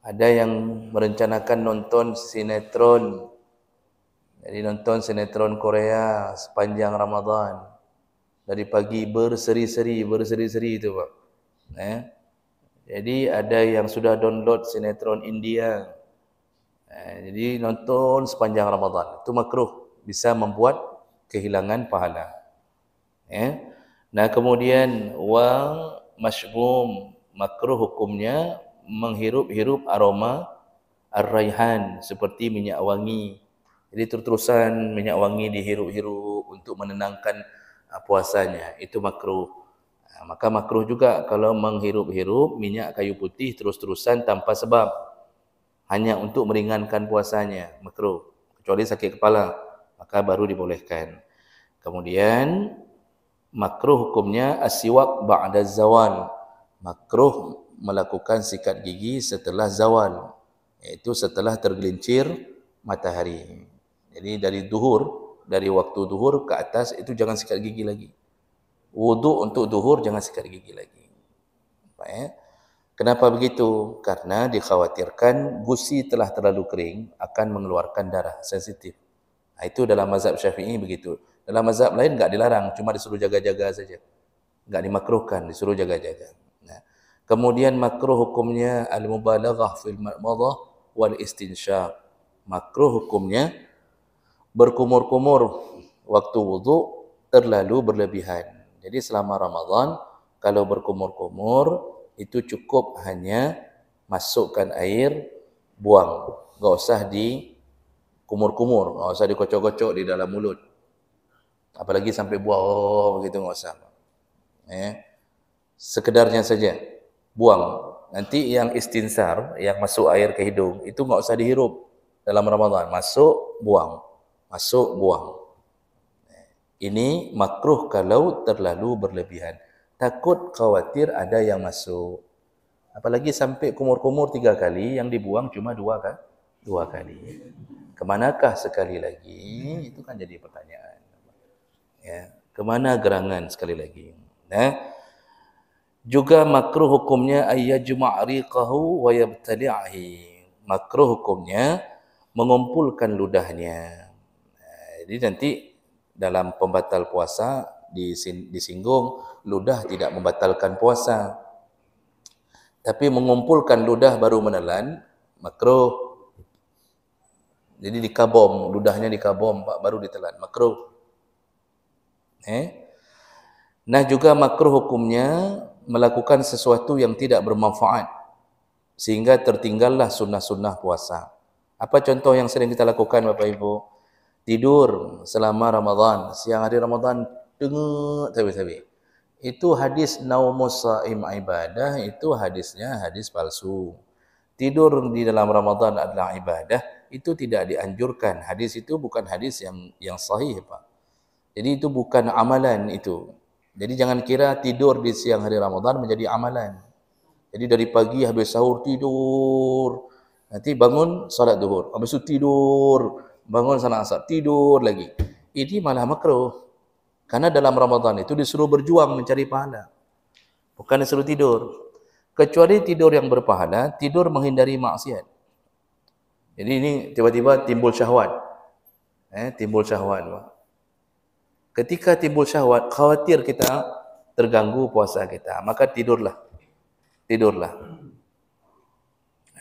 Speaker 1: Ada yang merencanakan nonton sinetron. Jadi nonton sinetron Korea sepanjang Ramadan. Dari pagi berseri-seri itu Pak. Jadi ada yang sudah download sinetron India. Jadi nonton sepanjang Ramadan. Itu makruh. Bisa membuat kehilangan pahala. Nah kemudian wa mashmum, makruh hukumnya menghirup-hirup aroma ar-raihan seperti minyak wangi. Jadi terus-terusan minyak wangi dihirup-hirup untuk menenangkan puasanya. Itu makruh. Maka makruh juga kalau menghirup-hirup minyak kayu putih terus-terusan tanpa sebab, hanya untuk meringankan puasanya. Makruh. Kecuali sakit kepala, maka baru dibolehkan. Kemudian makruh hukumnya asyiwak ba'da zawal. Makruh melakukan sikat gigi setelah zawal, iaitu setelah tergelincir matahari. Jadi dari waktu duhur ke atas itu jangan sikat gigi lagi. Wuduk untuk duhur jangan sikat gigi lagi. Kenapa begitu? Karena dikhawatirkan gusi telah terlalu kering akan mengeluarkan darah sensitif. Itu dalam mazhab Syafi'i begitu. Dalam mazhab lain enggak dilarang, cuma disuruh jaga-jaga saja. Enggak dimakruhkan, disuruh jaga-jaga. Kemudian makruh hukumnya al-mubalaghah fil madmadah wal istinsyaq. Makruh hukumnya berkumur-kumur waktu wuduk terlalu berlebihan. Jadi selama Ramadan kalau berkumur-kumur itu cukup hanya masukkan air, buang. Enggak usah dikumur-kumur, enggak usah dikocok-kocok di dalam mulut. Apalagi sampai buang begitu, enggak usah. Sekedarnya saja buang. Nanti yang istinsar, yang masuk air ke hidung, itu enggak usah dihirup dalam Ramadan. Masuk, buang. Masuk, buang. Ini makruh kalau terlalu berlebihan. Takut khawatir ada yang masuk. Apalagi sampai kumur-kumur 3 kali, yang dibuang cuma 2 kali. Kemanakah sekali lagi? Itu kan jadi pertanyaan. Kemana gerangan sekali lagi? Juga makruh hukumnya ayyajma' riqahu wa yabtali'ahi. Makruh hukumnya mengumpulkan ludahnya. Jadi nanti dalam pembatal puasa disinggung ludah tidak membatalkan puasa. Tapi mengumpulkan ludah baru menelan makruh. Jadi dikabom, ludahnya dikabom baru ditelan, makruh. Nah juga makruh hukumnya melakukan sesuatu yang tidak bermanfaat sehingga tertinggallah sunnah-sunnah puasa. Apa contoh yang sering kita lakukan Bapak Ibu? Tidur selama Ramadan, siang hari Ramadan dengar tabi-tabi. Itu hadis naumus shaim ibadah, itu hadisnya hadis palsu. Tidur di dalam Ramadan adalah ibadah, itu tidak dianjurkan. Hadis itu bukan hadis yang sahih, Pak. Jadi itu bukan amalan itu. Jadi jangan kira tidur di siang hari Ramadan menjadi amalan. Jadi dari pagi habis sahur tidur, nanti bangun salat duhur, habis itu tidur, bangun salat asar, tidur lagi. Ini malah makruh. Karena dalam Ramadan itu disuruh berjuang mencari pahala. Bukan disuruh tidur. Kecuali tidur yang berpahala, tidur menghindari maksiat. Jadi ini tiba-tiba timbul syahwat. Timbul syahwat. Ketika timbul syahwat, khawatir kita terganggu puasa kita, maka tidurlah.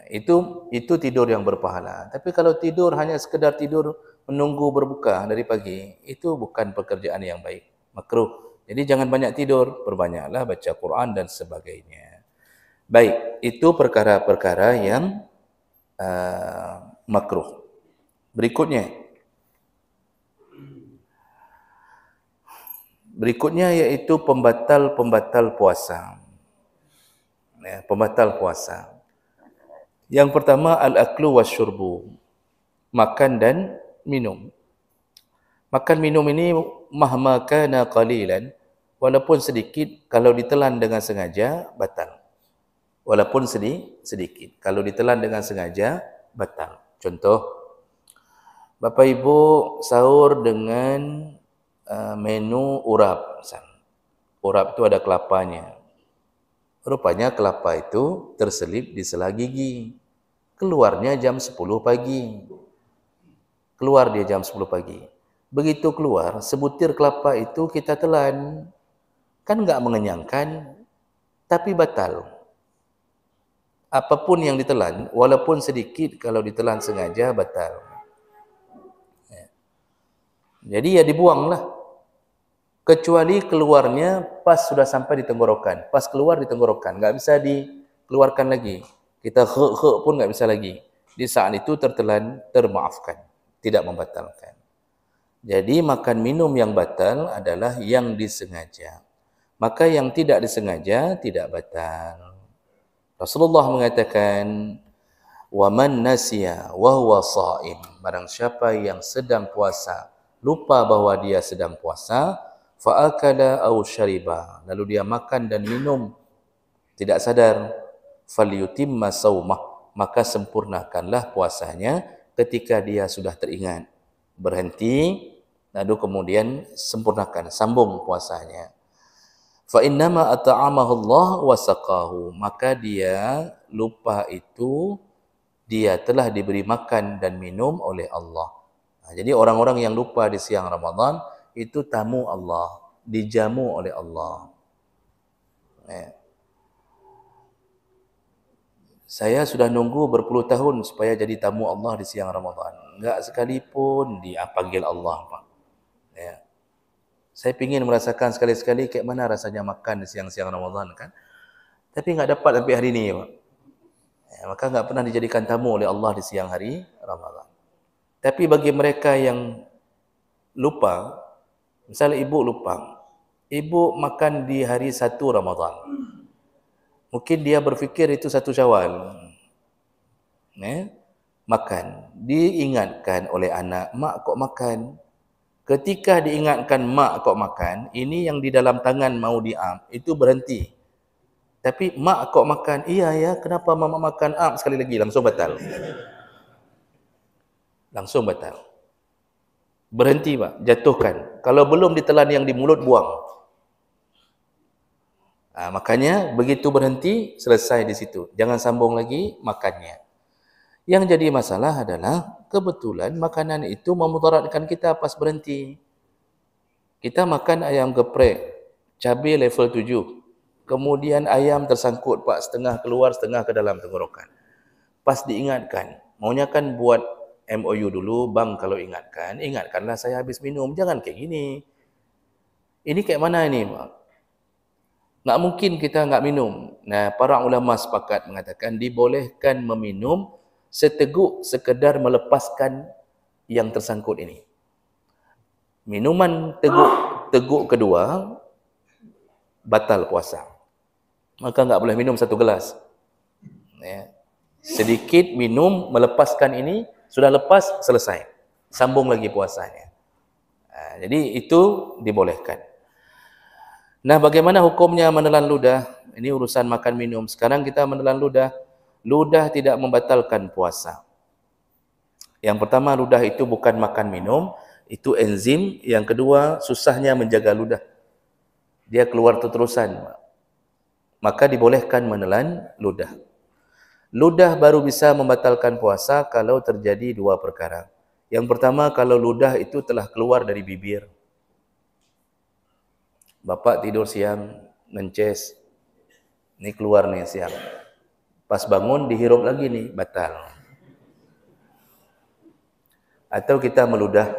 Speaker 1: Itu tidur yang berpahala. Tapi kalau tidur hanya sekedar tidur menunggu berbuka dari pagi, itu bukan pekerjaan yang baik, makruh. Jadi jangan banyak tidur, perbanyaklah baca Quran dan sebagainya. Baik, itu perkara-perkara yang makruh. Berikutnya iaitu pembatal puasa. Ya, pembatal puasa. Yang pertama al-aklu wasyurbu, makan dan minum. Makan minum ini mahma kana qalilan, walaupun sedikit, kalau ditelan dengan sengaja batal. Walaupun sedikit, kalau ditelan dengan sengaja batal. Contoh, Bapak Ibu sahur dengan menu urap. Urap itu ada kelapanya. Rupanya kelapa itu terselip di sela gigi. Keluarnya jam 10 pagi. Keluar dia jam 10 pagi. Begitu keluar, sebutir kelapa itu kita telan. Kan enggak mengenyangkan, tapi batal. Apapun yang ditelan, walaupun sedikit, kalau ditelan sengaja, batal. Jadi ya dibuanglah. Kecuali keluarnya pas sudah sampai di tenggorokan. Pas keluar di tenggorokan, enggak bisa dikeluarkan lagi. Kita pun enggak bisa lagi. Di saat itu tertelan, termaafkan, tidak membatalkan. Jadi makan minum yang batal adalah yang disengaja. Maka yang tidak disengaja tidak batal. Rasulullah mengatakan, "Wa man nasiya wa huwa shaim." Barang siapa yang sedang puasa lupa bahwa dia sedang puasa, fa akala aw syariba, lalu dia makan dan minum tidak sadar, falyutimma saumah, maka sempurnakanlah puasanya ketika dia sudah teringat. Berhenti, lalu kemudian sempurnakan, sambung puasanya. Fa innama at'amahu Allah wa saqahu, maka dia lupa itu dia telah diberi makan dan minum oleh Allah. Jadi orang-orang yang lupa di siang Ramadan itu tamu Allah, dijamu oleh Allah. Saya sudah nunggu berpuluh tahun supaya jadi tamu Allah di siang Ramadan. Enggak sekalipun dipanggil Allah, Pak. Ya. Saya ingin merasakan sekali-sekali kayak mana rasanya makan di siang-siang Ramadan kan. Tapi enggak dapat sampai hari ini, Pak. Ya, maka enggak pernah dijadikan tamu oleh Allah di siang hari Ramadan. Tapi bagi mereka yang lupa, misalnya ibu lupa, ibu makan di hari 1 Ramadan. Mungkin dia berfikir itu 1 Syawal. Makan. Diingatkan oleh anak, mak kok makan? Ketika diingatkan mak kok makan, ini yang di dalam tangan mau diam, itu berhenti. Tapi mak kok makan? Iya ya, kenapa mama makan? Sekali lagi, langsung batal. Langsung batal. Berhenti, Pak. Jatuhkan. Kalau belum ditelan yang di mulut, buang. Makanya begitu berhenti, selesai di situ. Jangan sambung lagi makannya. Yang jadi masalah adalah kebetulan makanan itu memudaratkan kita pas berhenti. Kita makan ayam geprek, cabai level 7. Kemudian ayam tersangkut, Pak, setengah keluar, setengah ke dalam tenggorokan. Pas diingatkan, maunya kan buat MOU dulu, bang kalau ingatkanlah saya habis minum, jangan kayak gini. Ini kayak mana ini, Pak? Nggak mungkin kita nggak minum. Nah, para ulama sepakat mengatakan dibolehkan meminum seteguk sekedar melepaskan yang tersangkut ini. Minuman teguk kedua batal puasa. Maka nggak boleh minum 1 gelas. Ya. Sedikit minum melepaskan ini, sudah lepas selesai. Sambung lagi puasanya. Jadi itu dibolehkan. Nah, bagaimana hukumnya menelan ludah? Ini urusan makan minum. Sekarang kita menelan ludah. Ludah tidak membatalkan puasa. Yang pertama, ludah itu bukan makan minum, itu enzim. Yang kedua, susahnya menjaga ludah. Dia keluar terus-terusan. Maka dibolehkan menelan ludah. Ludah baru bisa membatalkan puasa kalau terjadi 2 perkara. Yang pertama, kalau ludah itu telah keluar dari bibir. Bapak tidur siang, mences, ini keluar nih siang. Pas bangun dihirup lagi nih, batal. Atau kita meludah,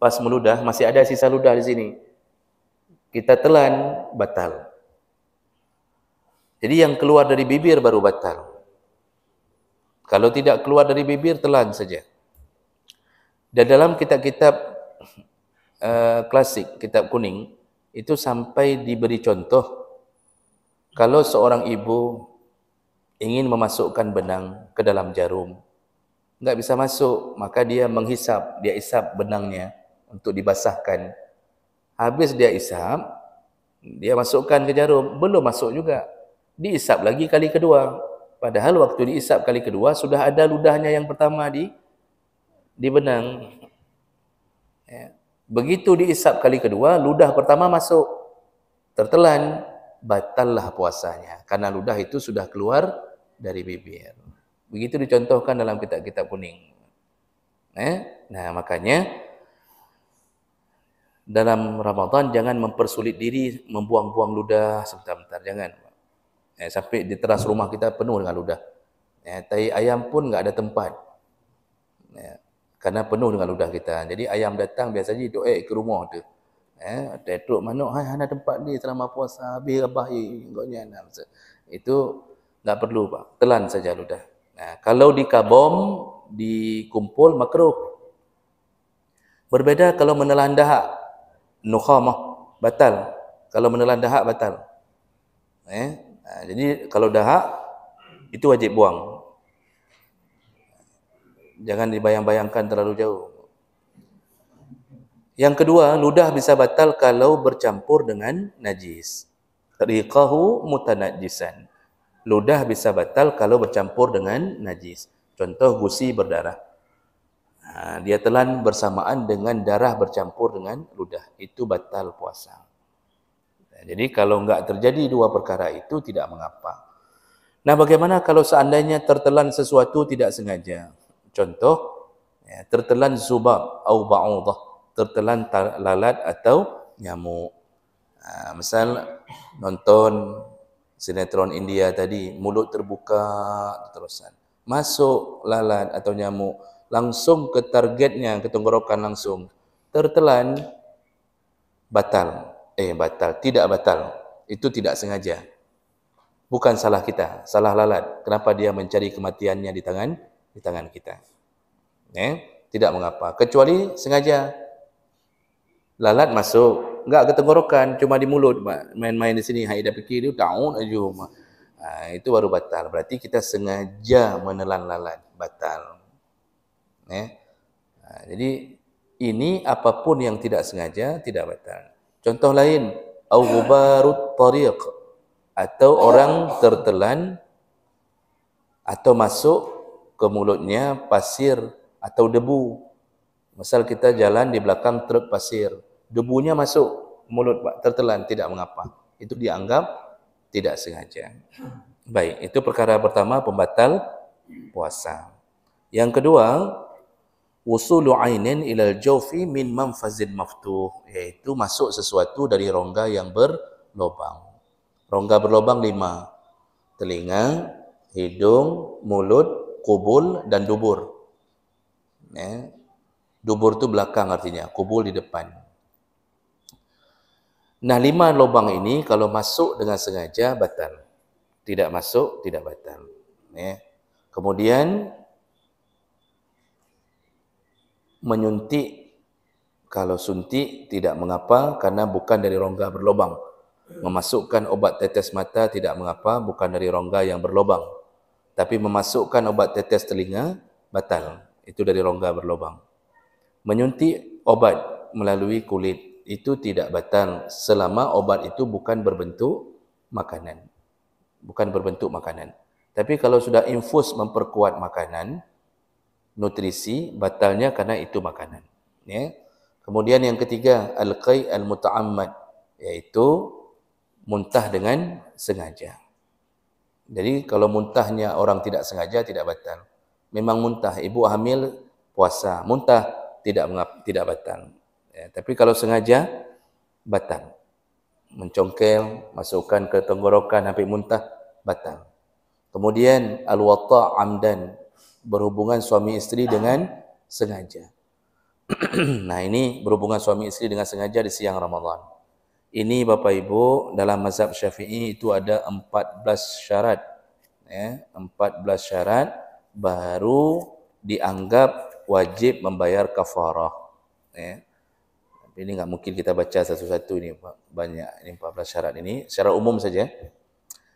Speaker 1: pas meludah masih ada sisa ludah di sini. Kita telan, batal. Jadi yang keluar dari bibir baru batal. Kalau tidak keluar dari bibir, telan saja. Dan dalam kitab-kitab klasik, kitab kuning, itu sampai diberi contoh, kalau seorang ibu ingin memasukkan benang ke dalam jarum, enggak bisa masuk, maka dia menghisap, dia isap benangnya untuk dibasahkan. Habis dia isap, dia masukkan ke jarum, belum masuk juga. Diisap lagi kali kedua. Padahal waktu diisap kali kedua, sudah ada ludahnya yang pertama di benang. Ya. Begitu diisap kali kedua, ludah pertama masuk, tertelan, batallah puasanya. Karena ludah itu sudah keluar dari bibir. Begitu dicontohkan dalam kitab-kitab kuning. Nah, makanya dalam Ramadan jangan mempersulit diri membuang-buang ludah sebentar-bentar, jangan. Sampai di teras rumah kita penuh dengan ludah. Tai ayam pun enggak ada tempat. Karena penuh dengan ludah kita. Jadi ayam datang biasanya duduk ke rumah tu. Duduk manuk, ada tempat ni selama puasa, habis abah enggaknya. Itu enggak perlu, Pak. Telan saja ludah. Kalau dikabom, dikumpul makruh. Berbeza kalau menelan dahak, nukhamah, batal. Kalau menelan dahak, batal. Jadi kalau dahak, itu wajib buang. Jangan dibayang-bayangkan terlalu jauh. Yang kedua, ludah bisa batal kalau bercampur dengan najis. Riqahu mutanajjisan. Ludah bisa batal kalau bercampur dengan najis. Contoh gusi berdarah. Dia telan bersamaan dengan darah bercampur dengan ludah. Itu batal puasa. Jadi kalau enggak terjadi dua perkara itu tidak mengapa. Nah, bagaimana kalau seandainya tertelan sesuatu tidak sengaja? Contoh, tertelan zubab atau ba'udah, tertelan lalat atau nyamuk. Misal nonton sinetron India tadi, mulut terbuka terusan, masuk lalat atau nyamuk, langsung ke targetnya, ke tenggorokan langsung, tertelan, batal. Tidak batal. Itu tidak sengaja. Bukan salah kita, salah lalat. Kenapa dia mencari kematiannya di tangan kita? Tidak mengapa. Kecuali sengaja. Lalat masuk, enggak ke tenggorokan, cuma di mulut, main-main di sini, dah fikir dia daun aja. Itu baru batal. Berarti kita sengaja menelan lalat, batal. Jadi ini apapun yang tidak sengaja tidak batal. Contoh lain, au ghubarut tariq, atau orang tertelan atau masuk ke mulutnya pasir atau debu. Misal kita jalan di belakang truk pasir, debunya masuk mulut, Pak, tertelan, tidak mengapa. Itu dianggap tidak sengaja. Baik, itu perkara pertama, pembatal puasa. Yang kedua, wusulu ainin ilal jawfi min manfazin maftuh, yaitu masuk sesuatu dari rongga yang berlubang. Rongga berlubang 5. Telinga, hidung, mulut, kubul, dan dubur. Dubur itu belakang artinya, kubul di depan. Nah, 5 lubang ini kalau masuk dengan sengaja, batal. Tidak masuk, tidak batal. Kemudian, menyuntik, kalau suntik tidak mengapa karena bukan dari rongga berlubang. Memasukkan obat tetes mata tidak mengapa, bukan dari rongga yang berlubang. Tapi memasukkan obat tetes telinga, batal. Itu dari rongga berlubang. Menyuntik obat melalui kulit, itu tidak batal selama obat itu bukan berbentuk makanan. Bukan berbentuk makanan. Tapi kalau sudah infus memperkuat makanan, nutrisi, batalnya karena itu makanan. Kemudian yang ketiga, al-qai' al-muta'ammad, yaitu muntah dengan sengaja. Jadi kalau muntahnya orang tidak sengaja tidak batal. Memang muntah, ibu hamil puasa, muntah tidak batal. Tapi kalau sengaja batal. Mencongkel, masukkan ke tenggorokan sampai muntah, batal. Kemudian al-wata' amdan, berhubungan suami isteri dengan sengaja. Nah, ini berhubungan suami isteri dengan sengaja di siang Ramadan. Ini Bapak Ibu, dalam mazhab Syafi'i itu ada 14 syarat. 14 syarat baru dianggap wajib membayar kafarah. Tapi ini nggak mungkin kita baca satu-satu ini, banyak ini 14 syarat ini secara umum saja.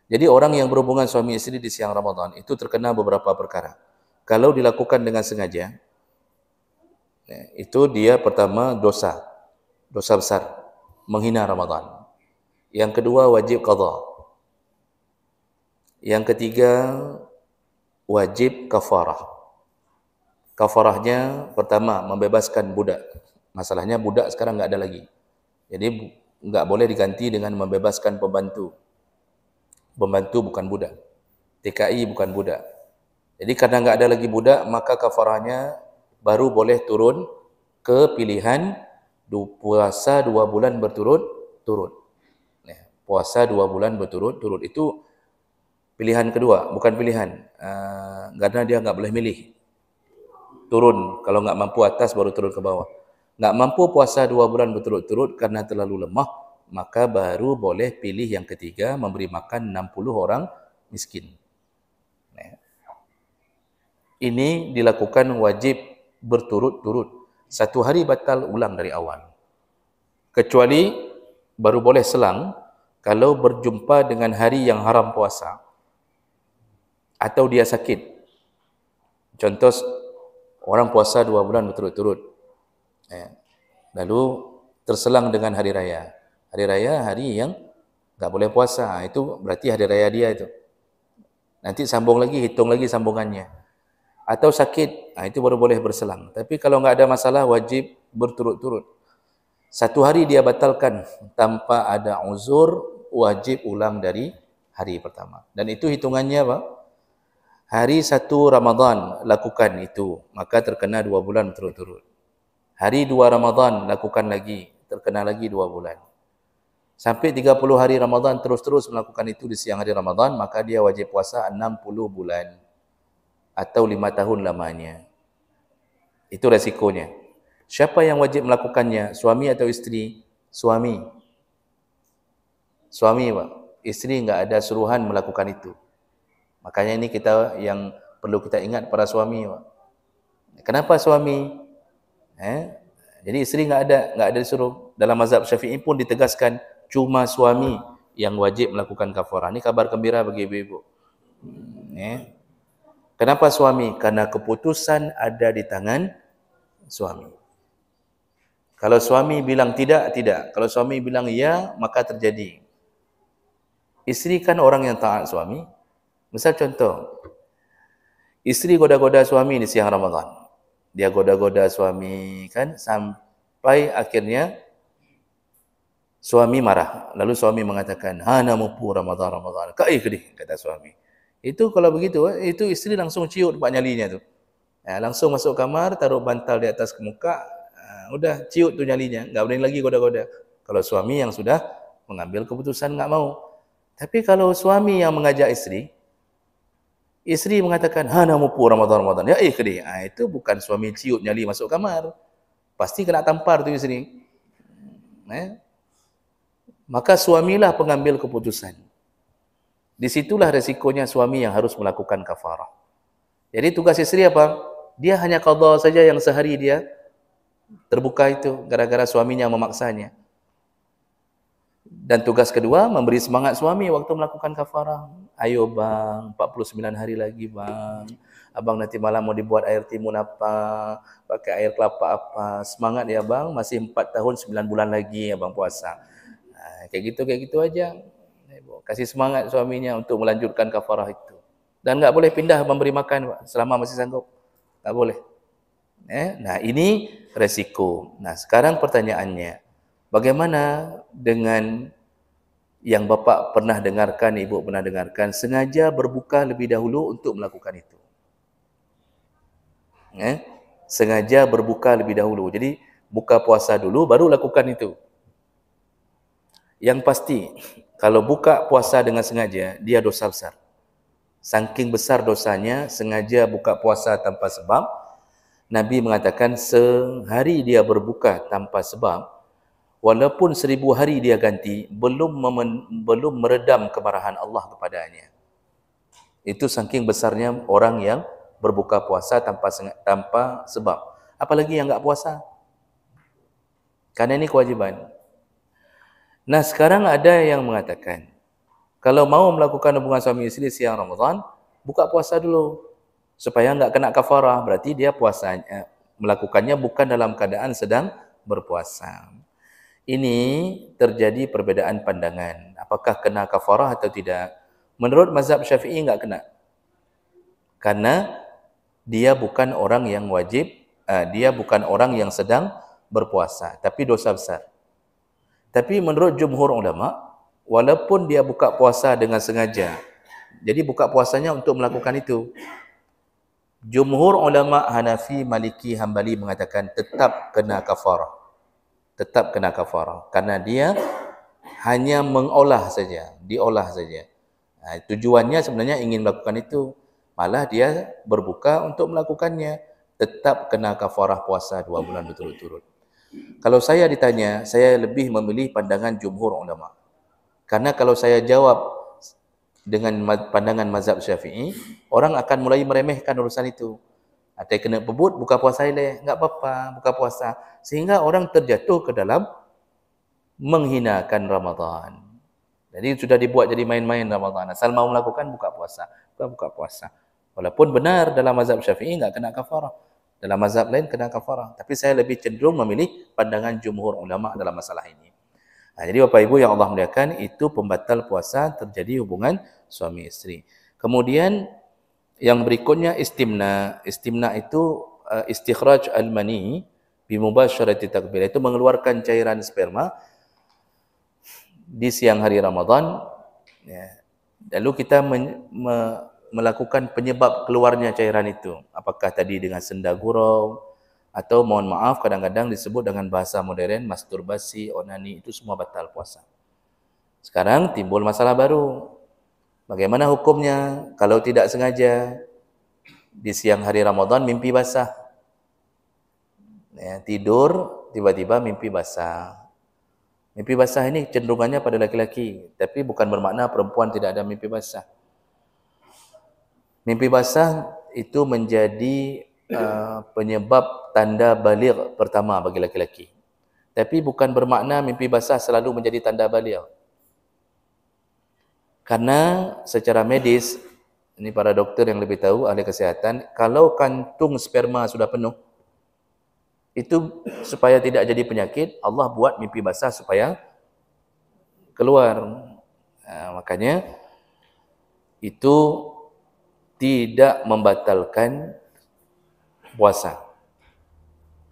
Speaker 1: Jadi orang yang berhubungan suami istri di siang Ramadan itu terkena beberapa perkara. Kalau dilakukan dengan sengaja, itu dia pertama dosa besar, menghina Ramadan. Yang kedua wajib qadha. Yang ketiga wajib kafarah. Kafarahnya pertama membebaskan budak. Masalahnya budak sekarang nggak ada lagi. Jadi nggak boleh diganti dengan membebaskan pembantu. Pembantu bukan budak. TKI bukan budak. Jadi karena nggak ada lagi budak, maka kafarahnya baru boleh turun ke pilihan puasa 2 bulan berturut-turut. Puasa 2 bulan berturut-turut itu pilihan kedua, bukan pilihan. Karena dia nggak boleh milih. Turun, kalau nggak mampu atas baru turun ke bawah. Nggak mampu puasa 2 bulan berturut-turut karena terlalu lemah, maka baru boleh pilih yang ketiga, memberi makan 60 orang miskin. Ini dilakukan wajib berturut-turut. 1 hari batal, ulang dari awal. Kecuali baru boleh selang kalau berjumpa dengan hari yang haram puasa atau dia sakit. Contoh, orang puasa 2 bulan berturut-turut, lalu terselang dengan hari raya. Hari raya hari yang tak boleh puasa, itu berarti hari raya dia itu. Nanti sambung lagi, hitung lagi sambungannya. Atau sakit, itu baru boleh berselang. Tapi kalau nggak ada masalah, wajib berturut-turut. 1 hari dia batalkan tanpa ada uzur, wajib ulang dari hari pertama. Dan itu hitungannya apa? Hari 1 Ramadan lakukan itu, maka terkena 2 bulan berturut-turut. Hari 2 Ramadan lakukan lagi, terkena lagi 2 bulan. Sampai 30 hari Ramadan terus-terus melakukan itu di siang hari Ramadan, maka dia wajib puasa 60 bulan atau 5 tahun lamanya. Itu resikonya. Siapa yang wajib melakukannya? Suami atau isteri? Suami. Suami, Pak. Isteri enggak ada suruhan melakukan itu. Makanya ini kita yang perlu kita ingat para suami, Pak. Kenapa suami? Jadi isteri enggak ada disuruh. Dalam mazhab Syafi'i pun ditegaskan cuma suami yang wajib melakukan kafarah. Ini kabar gembira bagi ibu-ibu. Kenapa suami? Karena keputusan ada di tangan suami. Kalau suami bilang tidak, tidak. Kalau suami bilang ya, maka terjadi. Isteri kan orang yang taat suami. Misal contoh, isteri goda-goda suami di siang Ramadan. Dia goda-goda suami kan sampai akhirnya suami marah. Lalu suami mengatakan, "Hana mupu Ramadan." Kai kedih, kata suami. Itu kalau begitu, itu isteri langsung ciut pak nyalinya tu. Langsung masuk kamar, taruh bantal di atas muka, udah ciut tu nyalinya, enggak boleh lagi goda-goda. Kalau suami yang sudah mengambil keputusan enggak mau. Tapi kalau suami yang mengajak isteri mengatakan, "Hana mupu Ramadan." Ya kedih. Itu bukan suami ciut nyali masuk kamar. Pasti kena tampar tu isteri. Maka suamilah pengambil keputusan. Disitulah resikonya suami yang harus melakukan kafarah. Jadi tugas isteri apa? Dia hanya qadha saja yang sehari dia terbuka itu gara-gara suaminya memaksanya. Dan tugas kedua, memberi semangat suami waktu melakukan kafarah. Ayo bang, 49 hari lagi bang. Abang nanti malam mau dibuat air timun apa, pakai air kelapa apa. Semangat ya bang, masih 4 tahun 9 bulan lagi abang puasa. Kayak gitu aja. Kasih semangat suaminya untuk melanjutkan kafarah itu. Dan enggak boleh pindah memberi makan Pak, selama masih sanggup. Enggak boleh. Nah, ini resiko. Nah, sekarang pertanyaannya, bagaimana dengan yang Bapak pernah dengarkan, Ibu pernah dengarkan, sengaja berbuka lebih dahulu untuk melakukan itu? Sengaja berbuka lebih dahulu. Jadi, buka puasa dulu, baru lakukan itu. Yang pasti, kalau buka puasa dengan sengaja, dia dosa besar. Saking besar dosanya, sengaja buka puasa tanpa sebab, Nabi mengatakan sehari dia berbuka tanpa sebab, walaupun 1000 hari dia ganti, belum meredam kemarahan Allah kepadanya. Itu saking besarnya orang yang berbuka puasa tanpa sebab. Apalagi yang enggak puasa. Karena ini kewajiban. Nah, sekarang ada yang mengatakan, kalau mau melakukan hubungan suami isteri siang Ramadan, buka puasa dulu. Supaya enggak kena kafarah. Berarti dia puasanya, melakukannya bukan dalam keadaan sedang berpuasa. Ini terjadi perbedaan pandangan. Apakah kena kafarah atau tidak? Menurut mazhab Syafi'i enggak kena. Karena dia bukan orang yang wajib, dia bukan orang yang sedang berpuasa, tapi dosa besar. Tapi menurut jumhur ulama, walaupun dia buka puasa dengan sengaja, jadi buka puasanya untuk melakukan itu. Jumhur ulama Hanafi, Maliki, Hambali mengatakan tetap kena kafarah. Tetap kena kafarah. Karena dia hanya mengolah saja, diolah saja. Tujuannya sebenarnya ingin melakukan itu. Malah dia berbuka untuk melakukannya. Tetap kena kafarah puasa 2 bulan berturut-turut. Kalau saya ditanya, saya lebih memilih pandangan jumhur ulama. Karena kalau saya jawab dengan pandangan mazhab Syafi'i, orang akan mulai meremehkan urusan itu. Atau kena pebut, buka puasa eleh, enggak apa-apa, buka puasa. Sehingga orang terjatuh ke dalam menghinakan Ramadan. Jadi sudah dibuat jadi main-main Ramadan. Asal mau melakukan buka puasa, buka puasa. Walaupun benar dalam mazhab Syafi'i enggak kena kafarah. Dalam mazhab lain kena kafarah. Tapi saya lebih cenderung memilih pandangan jumhur ulama dalam masalah ini. Jadi Bapak Ibu yang Allah muliakan, itu pembatal puasa terjadi hubungan suami isteri. Kemudian yang berikutnya istimna. Istimna itu istikhraj al-mani bi mubasyarati takbir. Itu mengeluarkan cairan sperma di siang hari Ramadan. Ya. Lalu kita melakukan penyebab keluarnya cairan itu. Apakah tadi dengan senda gurau, atau mohon maaf kadang-kadang disebut dengan bahasa modern, masturbasi, onani, itu semua batal puasa. Sekarang timbul masalah baru. Bagaimana hukumnya kalau tidak sengaja di siang hari Ramadan mimpi basah? Ya, tidur tiba-tiba mimpi basah. Mimpi basah ini cenderungannya pada laki-laki, tapi bukan bermakna perempuan tidak ada mimpi basah. Mimpi basah itu menjadi penyebab tanda baligh pertama bagi laki-laki. Tapi bukan bermakna mimpi basah selalu menjadi tanda baligh. Karena secara medis, ini para dokter yang lebih tahu, ahli kesehatan, kalau kantung sperma sudah penuh, itu supaya tidak jadi penyakit, Allah buat mimpi basah supaya keluar. Makanya itu tidak membatalkan puasa.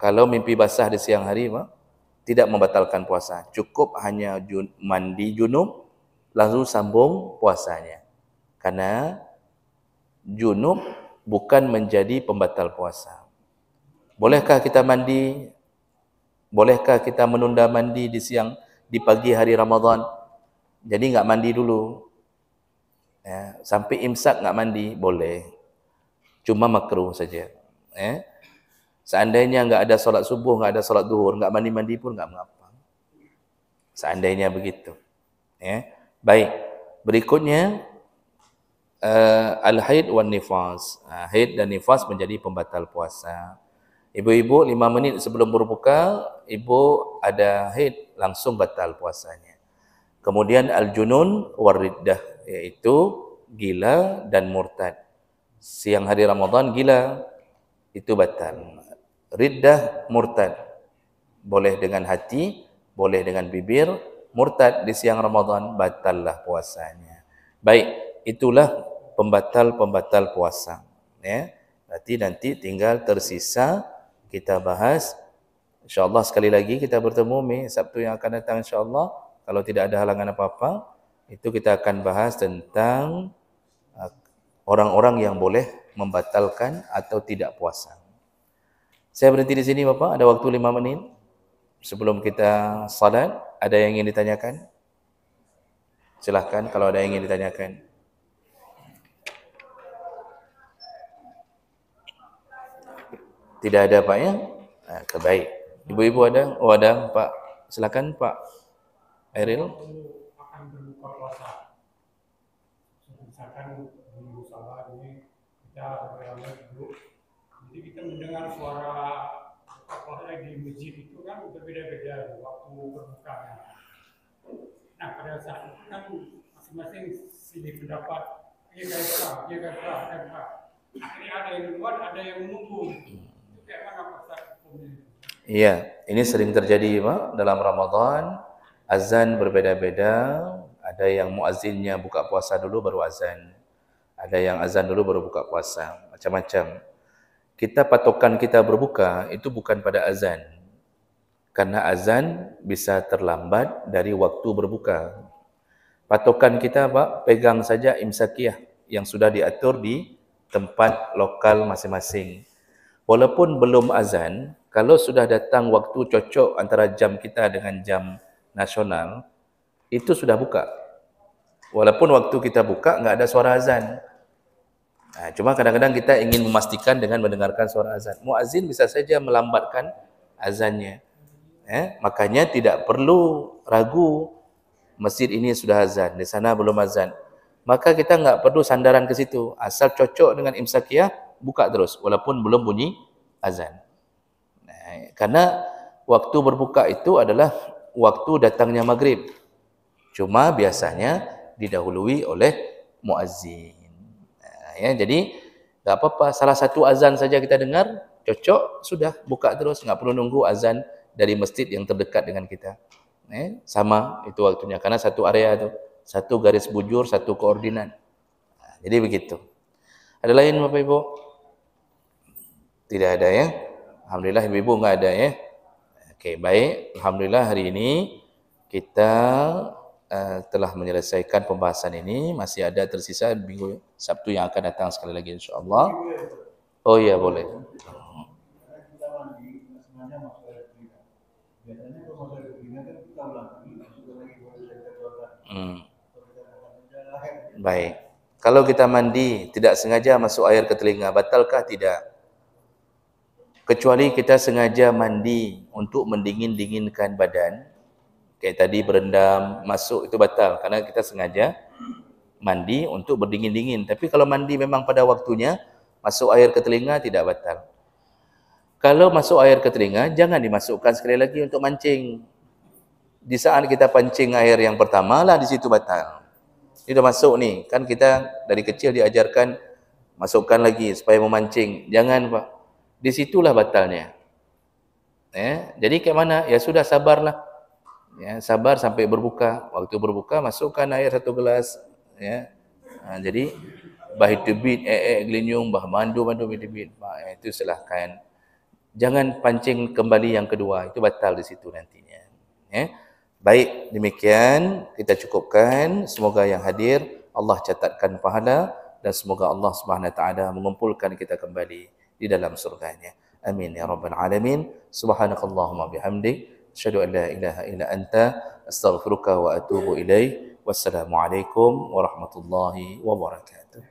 Speaker 1: Kalau mimpi basah di siang hari, tidak membatalkan puasa. Cukup hanya mandi junub, lalu sambung puasanya. Karena junub bukan menjadi pembatal puasa. Bolehkah kita mandi? Bolehkah kita menunda mandi di pagi hari Ramadan? Jadi enggak mandi dulu. Ya, sampai imsak enggak mandi, boleh. Cuma makruh saja. Seandainya enggak ada solat subuh, enggak ada solat zuhur, enggak mandi-mandi pun enggak mengapa. Seandainya begitu. Baik. Berikutnya al-haid wan nifas. Haid dan nifas menjadi pembatal puasa. Ibu-ibu 5 menit sebelum berbuka, ibu ada haid, langsung batal puasanya. Kemudian al-junun war riddah, yaitu gila dan murtad. Siang hari Ramadan gila, itu batal. Riddah, murtad. Boleh dengan hati, boleh dengan bibir. Murtad di siang Ramadan, batallah puasanya. Baik, itulah pembatal-pembatal puasa. Berarti nanti tinggal tersisa kita bahas. InsyaAllah sekali lagi kita bertemu Sabtu yang akan datang insyaAllah. Kalau tidak ada halangan apa-apa, itu kita akan bahas tentang orang-orang yang boleh membatalkan atau tidak puasa. Saya berhenti di sini Bapak, ada waktu 5 menit. Sebelum kita salat, ada yang ingin ditanyakan? Silahkan kalau ada yang ingin ditanyakan. Tidak ada Pak ya? Baik. Ibu-ibu ada? Oh ada Pak. Silakan Pak Eril.
Speaker 2: Akan berbuka puasa. Misalkan di musola ini kita berada duduk, jadi kita mendengar suara apa di masjid itu kan berbeda-beda waktu berbukanya. Nah pada saat itu kan masing-masing pilih pendapat, dia kata. Akhirnya ada yang duluan, ada yang menunggu. Itu kayak mana Pak hukumnya?
Speaker 1: Iya, ini sering terjadi Pak dalam Ramadan. Azan berbeda-beda. Ada yang muazzinnya buka puasa dulu baru azan. Ada yang azan dulu baru buka puasa. Macam-macam. Kita patokan kita berbuka itu bukan pada azan. Karena azan bisa terlambat dari waktu berbuka. Patokan kita Pak, pegang saja imsakiyah yang sudah diatur di tempat lokal masing-masing. Walaupun belum azan, kalau sudah datang waktu cocok antara jam kita dengan jam nasional, itu sudah buka. Walaupun waktu kita buka, enggak ada suara azan. Nah, cuma kadang-kadang kita ingin memastikan dengan mendengarkan suara azan. Muazzin bisa saja melambatkan azannya. Makanya tidak perlu ragu, masjid ini sudah azan, di sana belum azan. Maka kita enggak perlu sandaran ke situ. Asal cocok dengan imsakiyah, buka terus walaupun belum bunyi azan. Nah, karena waktu berbuka itu adalah waktu datangnya maghrib. Cuma biasanya didahului oleh muazzin. Nah, jadi enggak apa-apa, salah satu azan saja kita dengar, cocok, sudah buka terus, enggak perlu nunggu azan dari masjid yang terdekat dengan kita. Sama itu waktunya karena satu area itu, satu garis bujur, satu koordinat. Nah, jadi begitu. Ada lain Bapak Ibu? Tidak ada ya? Alhamdulillah Ibu enggak ada ya? Okey, baik. Alhamdulillah hari ini kita telah menyelesaikan pembahasan ini. Masih ada tersisa minggu Sabtu yang akan datang sekali lagi insya-Allah. Oh iya boleh. Baik. Kalau kita mandi tidak sengaja masuk air ke telinga, batalkah? Tidak. Kecuali kita sengaja mandi untuk mendingin-dinginkan badan. Kayak tadi berendam, masuk itu batal karena kita sengaja mandi untuk berdingin-dingin. Tapi kalau mandi memang pada waktunya, masuk air ke telinga tidak batal. Kalau masuk air ke telinga, jangan dimasukkan sekali lagi untuk mancing. Di saat kita pancing air yang pertama lah di situ batal. Ini dah masuk nih, kan kita dari kecil diajarkan masukkan lagi supaya memancing. Jangan Pak, di situlah batalnya. Jadi kayak mana? Ya sudah sabarlah. Ya, sabar sampai berbuka. Waktu berbuka masukkan air 1 gelas. Ya, jadi bahit tebit, gelinyung, bah mandu tebit. Itu silahkan. Jangan pancing kembali yang kedua, itu batal di situ nantinya. Baik, demikian kita cukupkan. Semoga yang hadir Allah catatkan pahala dan semoga Allah Subhanahu wa taala mengumpulkan kita kembali di dalam surganya. Amin ya rabbal alamin. Subhanakallahumma bihamdik, asyhadu an la ilaha illa anta, astaghfiruka wa atubu ilaik. Wassalamualaikum warahmatullahi wabarakatuh.